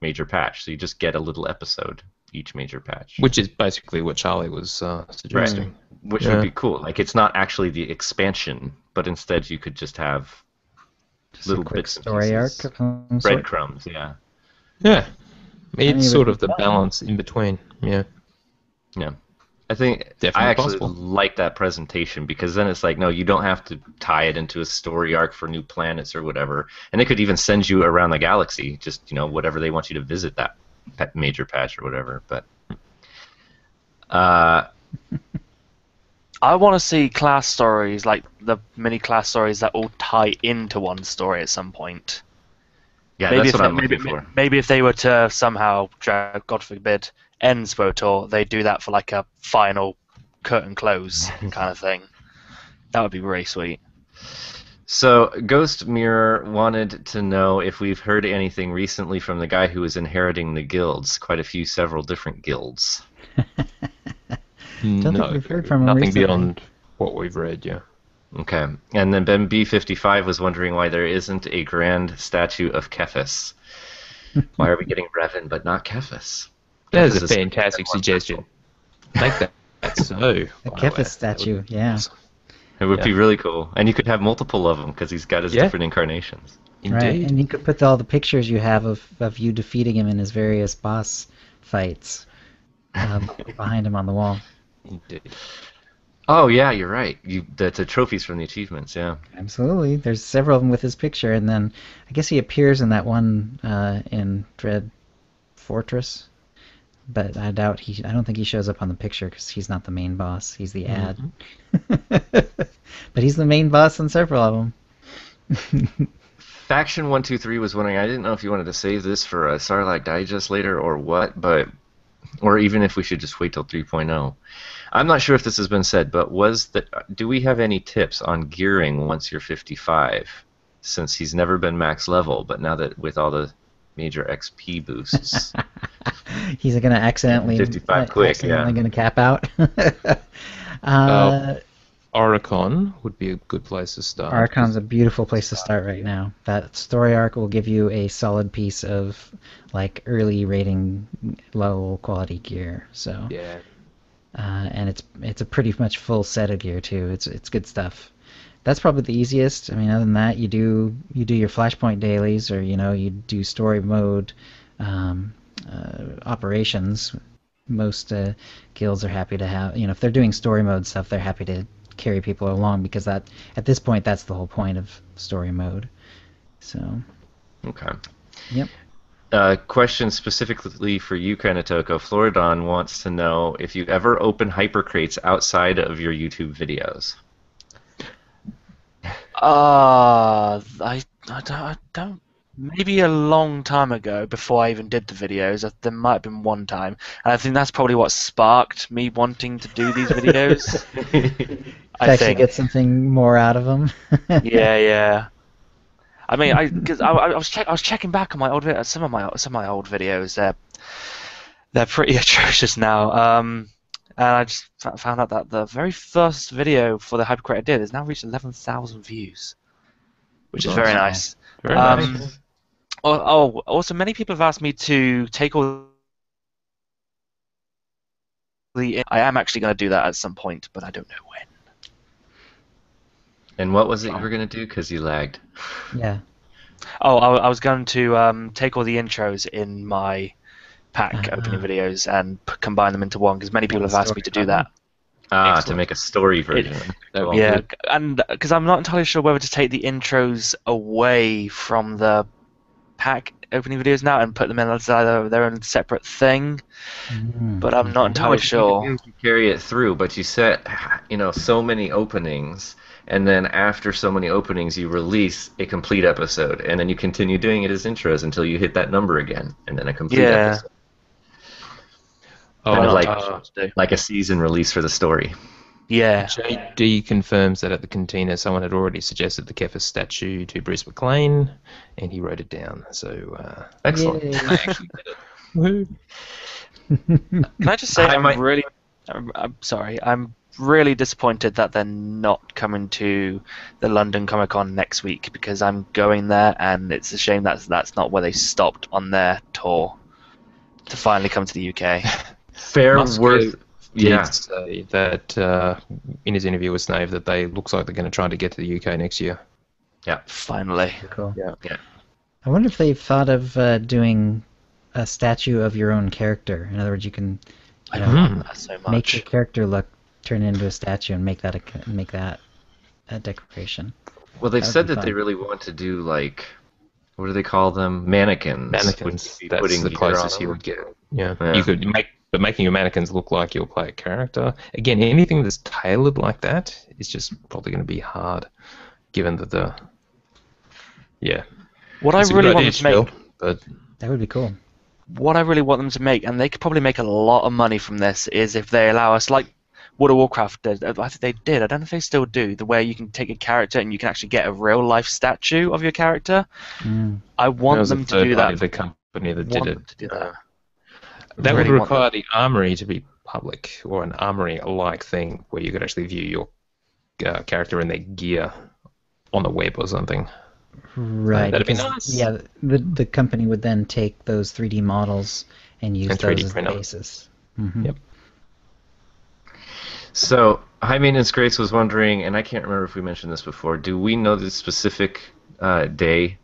major patch? So you just get a little episode each major patch. Which is basically what Charlie was suggesting. Which would be cool. Like, it's not actually the expansion, but instead you could just have Just little a quick bits and story arc pieces. of some sort. Breadcrumbs, yeah. Yeah. mean, It's it sort would of the be fun. balance in between. Yeah. Yeah. I think Definitely I actually possible. like that presentation because then it's like, no, you don't have to tie it into a story arc for new planets or whatever. And they could even send you around the galaxy, just, whatever they want you to visit that major patch or whatever. But I want to see class stories, like the mini class stories that all tie into one story at some point. yeah, Maybe that's if what I'm they- looking for. Maybe if they were to somehow, God forbid, end SWTOR, they do that for like a final curtain close kind of thing. That would be really sweet. So, Ghost Mirror wanted to know if we've heard anything recently from the guy who was inheriting the guilds, several different guilds. Don't think we've heard from him Nothing recently. beyond what we've read, yeah. Okay. And then Ben B55 was wondering why there isn't a grand statue of Kephis. Why are we getting Revan but not Kephis? That is Kephis a is fantastic more suggestion. Make that so. A BioWare. Kefis statue, That would be yeah. awesome. It would be Yeah. really cool, and you could have multiple of them because he's got his Yeah. different incarnations. Right, Indeed. and you could put all the pictures you have of you defeating him in his various boss fights behind him on the wall. Indeed. Oh yeah, you're right. The trophies from the achievements. Yeah. Absolutely. There's several of them with his picture, and then I guess he appears in that one in Dread Fortress, but I doubt I don't think he shows up on the picture because he's not the main boss. He's the ad. But he's the main boss in several of them. Faction 123 was wondering. I didn't know if you wanted to save this for a Starlight Digest later or what, or even if we should just wait till 3.0. I'm not sure if this has been said, but do we have any tips on gearing once you're 55? Since he's never been max level, but now that with all the major XP boosts, He's going to accidentally 55 quick, yeah. going to cap out. Oricon would be a good place to start. Archon's a beautiful place to start right now. That story arc will give you a solid piece of like early rating, low quality gear. So Yeah. and it's a pretty much full set of gear too. It's good stuff. That's probably the easiest. I mean, other than that, you do your Flashpoint dailies, or you do story mode operations. Most guilds are happy to have, if they're doing story mode stuff, they're happy to carry people along because that at this point that's the whole point of story mode. So. okay. Yep. Question specifically for you, Kanatoko. Floridon wants to know if you ever open hypercrates outside of your YouTube videos. I don't. Maybe a long time ago, before I even did the videos, there might have been one time, and I think that's probably what sparked me wanting to do these videos. I Actually think. get something more out of them. Yeah. I mean, I was checking back on my old videos. Some of my old videos, they're pretty atrocious now. And I just found out that the very first video for the Hypercrate I did has now reached 11,000 views, which is very nice. Very nice. Also, many people have asked me to take all the. I am actually going to do that at some point, but I don't know when. And what was it you were going to do? Because you lagged. Yeah. Oh, I was going to take all the intros in my pack opening videos and combine them into one, because many people have asked me to do that. To make a story version. Yeah, and because I'm not entirely sure whether to take the intros away from the pack opening videos now and put them in as their own separate thing, but I'm not entirely sure. You carry it through, but you set, so many openings, and then after so many openings, you release a complete episode, and then you continue doing it as intros until you hit that number again, and then a complete episode. Like a season release for the story. Yeah. JD confirms that at the cantina someone had already suggested the Kefis statue to Bruce McLean, and he wrote it down. So excellent. I actually did it. Woohoo. Can I just say I'm sorry. I'm really disappointed that they're not coming to the London Comic Con next week, because I'm going there, and it's a shame that's not where they stopped on their tour to finally come to the UK. Did say that in his interview with Snave that they looks like they're going to try to get to the UK next year. Yeah, finally. Cool. Yeah. I wonder if they've thought of doing a statue of your own character. In other words, you can that so much. make your character turn into a statue and make that a decoration. Well, they've said that they really want to do, like, what do they call them? Mannequins. Mannequins. That's the closest you would get. Yeah. You could but making your mannequins look like you'll play a character. Again, anything that's tailored like that is just probably going to be hard, given that What I really want them to make, but that would be cool. What I really want them to make, and they could probably make a lot of money from this, is if they allow us, like World of Warcraft did. I think they did. I don't know if they still do. The way you can take a character and you can actually get a real life statue of your character. I want them to do that. The company that did it. To do that. That would require the armory to be public, or an armory-like thing where you could actually view your character and their gear on the web or something. Right. That'd be nice. Yeah, the company would then take those 3D models and use those as the basis. Yep. So, High Maintenance Grace was wondering, and I can't remember if we mentioned this before, do we know the specific day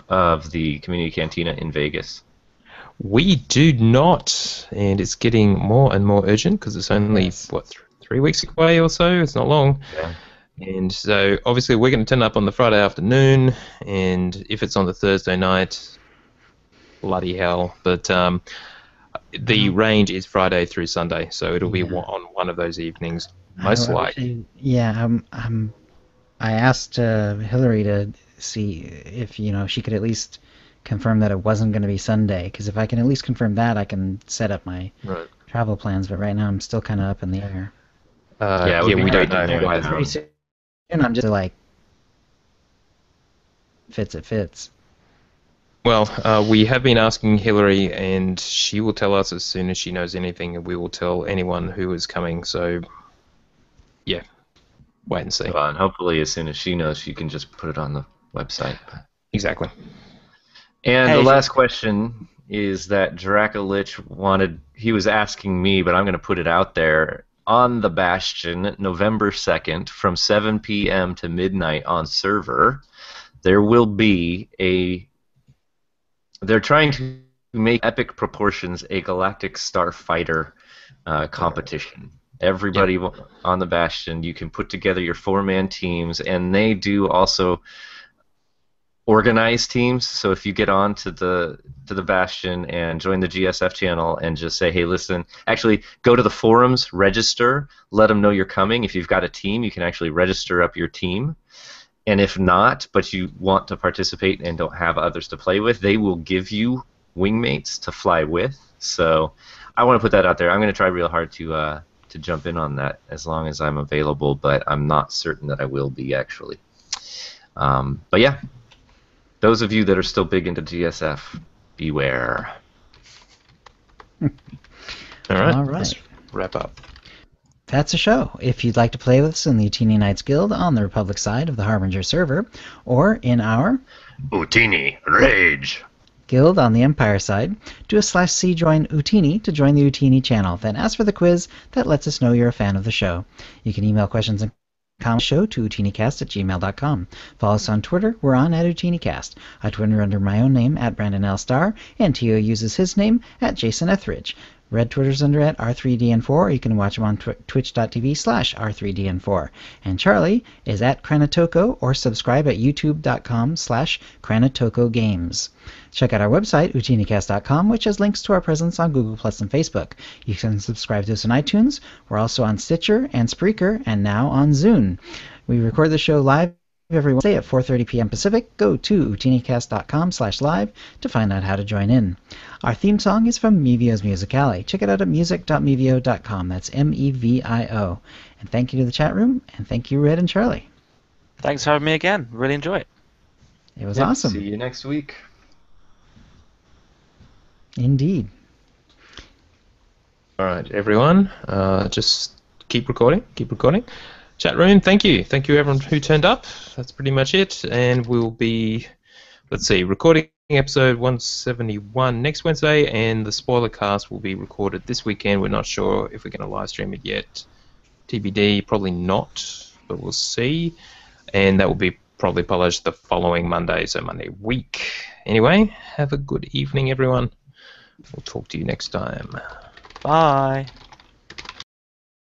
of the community cantina in Vegas? We do not, and it's getting more and more urgent because it's only, Yes. 3 weeks away or so? It's not long. Yeah. And so, obviously, we're going to turn up on the Friday afternoon, and if it's on the Thursday night, bloody hell. But the range is Friday through Sunday, so it'll be Yeah. on one of those evenings, most likely. I asked Hillary to see if she could at least confirm that it wasn't going to be Sunday, because if I can at least confirm that, I can set up my Right. travel plans. But right now, I'm still kind of up in the air. Yeah, it would be we great don't to know narrow it either. down. Pretty soon, I'm just like, it fits. Well, we have been asking Hillary, and she will tell us as soon as she knows anything, and we will tell anyone who is coming. So, yeah, wait and see. Well, and hopefully, as soon as she knows, she can just put it on the website. Exactly. And Hey, the last question is that Dracolich he was asking me, but I'm going to put it out there. On the Bastion, November 2nd, from 7 p.m. to midnight on server, there will be they're trying to make epic proportions a Galactic Starfighter competition. Everybody on the Bastion, you can put together your 4-man teams, and they do also organized teams. So if you get on to the Bastion and join the GSF channel and just say, hey, listen, actually go to the forums, register, let them know you're coming. If you've got a team, you can actually register up your team. And if not, but you want to participate and don't have others to play with, they will give you wingmates to fly with. So I want to put that out there. I'm going to try real hard to jump in on that as long as I'm available, but I'm not certain that I will be, actually. But yeah, those of you that are still big into GSF, beware. All right. All right. Let's wrap up. That's a show. If you'd like to play with us in the Utini Knights Guild on the Republic side of the Harbinger server, or in our Utini, rage! Guild on the Empire side, do a /c join Utini to join the Utini channel, then ask for the quiz that lets us know you're a fan of the show. You can email questions and comments show to OotiniCast@gmail.com. Follow us on Twitter. We're on @OotiniCast. I Twitter under my own name @Brandon L. Starr, and Tio uses his name @Jason Etheridge. Red Twitter's under @R3DN4, or you can watch him on twitch.tv/R3DN4. And Charlie is @Kranatoko, or subscribe at youtube.com/KranatokoGames. Check out our website, OotiniCast.com, which has links to our presence on Google Plus and Facebook. You can subscribe to us on iTunes. We're also on Stitcher and Spreaker, and now on Zune. We record the show live every Wednesday at 4:30 p.m. Pacific. Go to OotiniCast.com/live to find out how to join in. Our theme song is from Mevio's Musicale. Check it out at music.mevio.com. That's MEVIO. And thank you to the chat room, and thank you, Red and Charlie. Thanks for having me again. Really enjoy it. It was Yep, awesome. See you next week. Indeed. All right, everyone. Just keep recording. Keep recording. Chat room, thank you. Thank you, everyone who turned up. That's pretty much it. And we'll be, recording episode 171 next Wednesday, and the spoiler cast will be recorded this weekend. We're not sure if we're going to live stream it yet. TBD, probably not, but we'll see. And that will be probably published the following Monday, so Monday week. Anyway, have a good evening, everyone. We'll talk to you next time. Bye.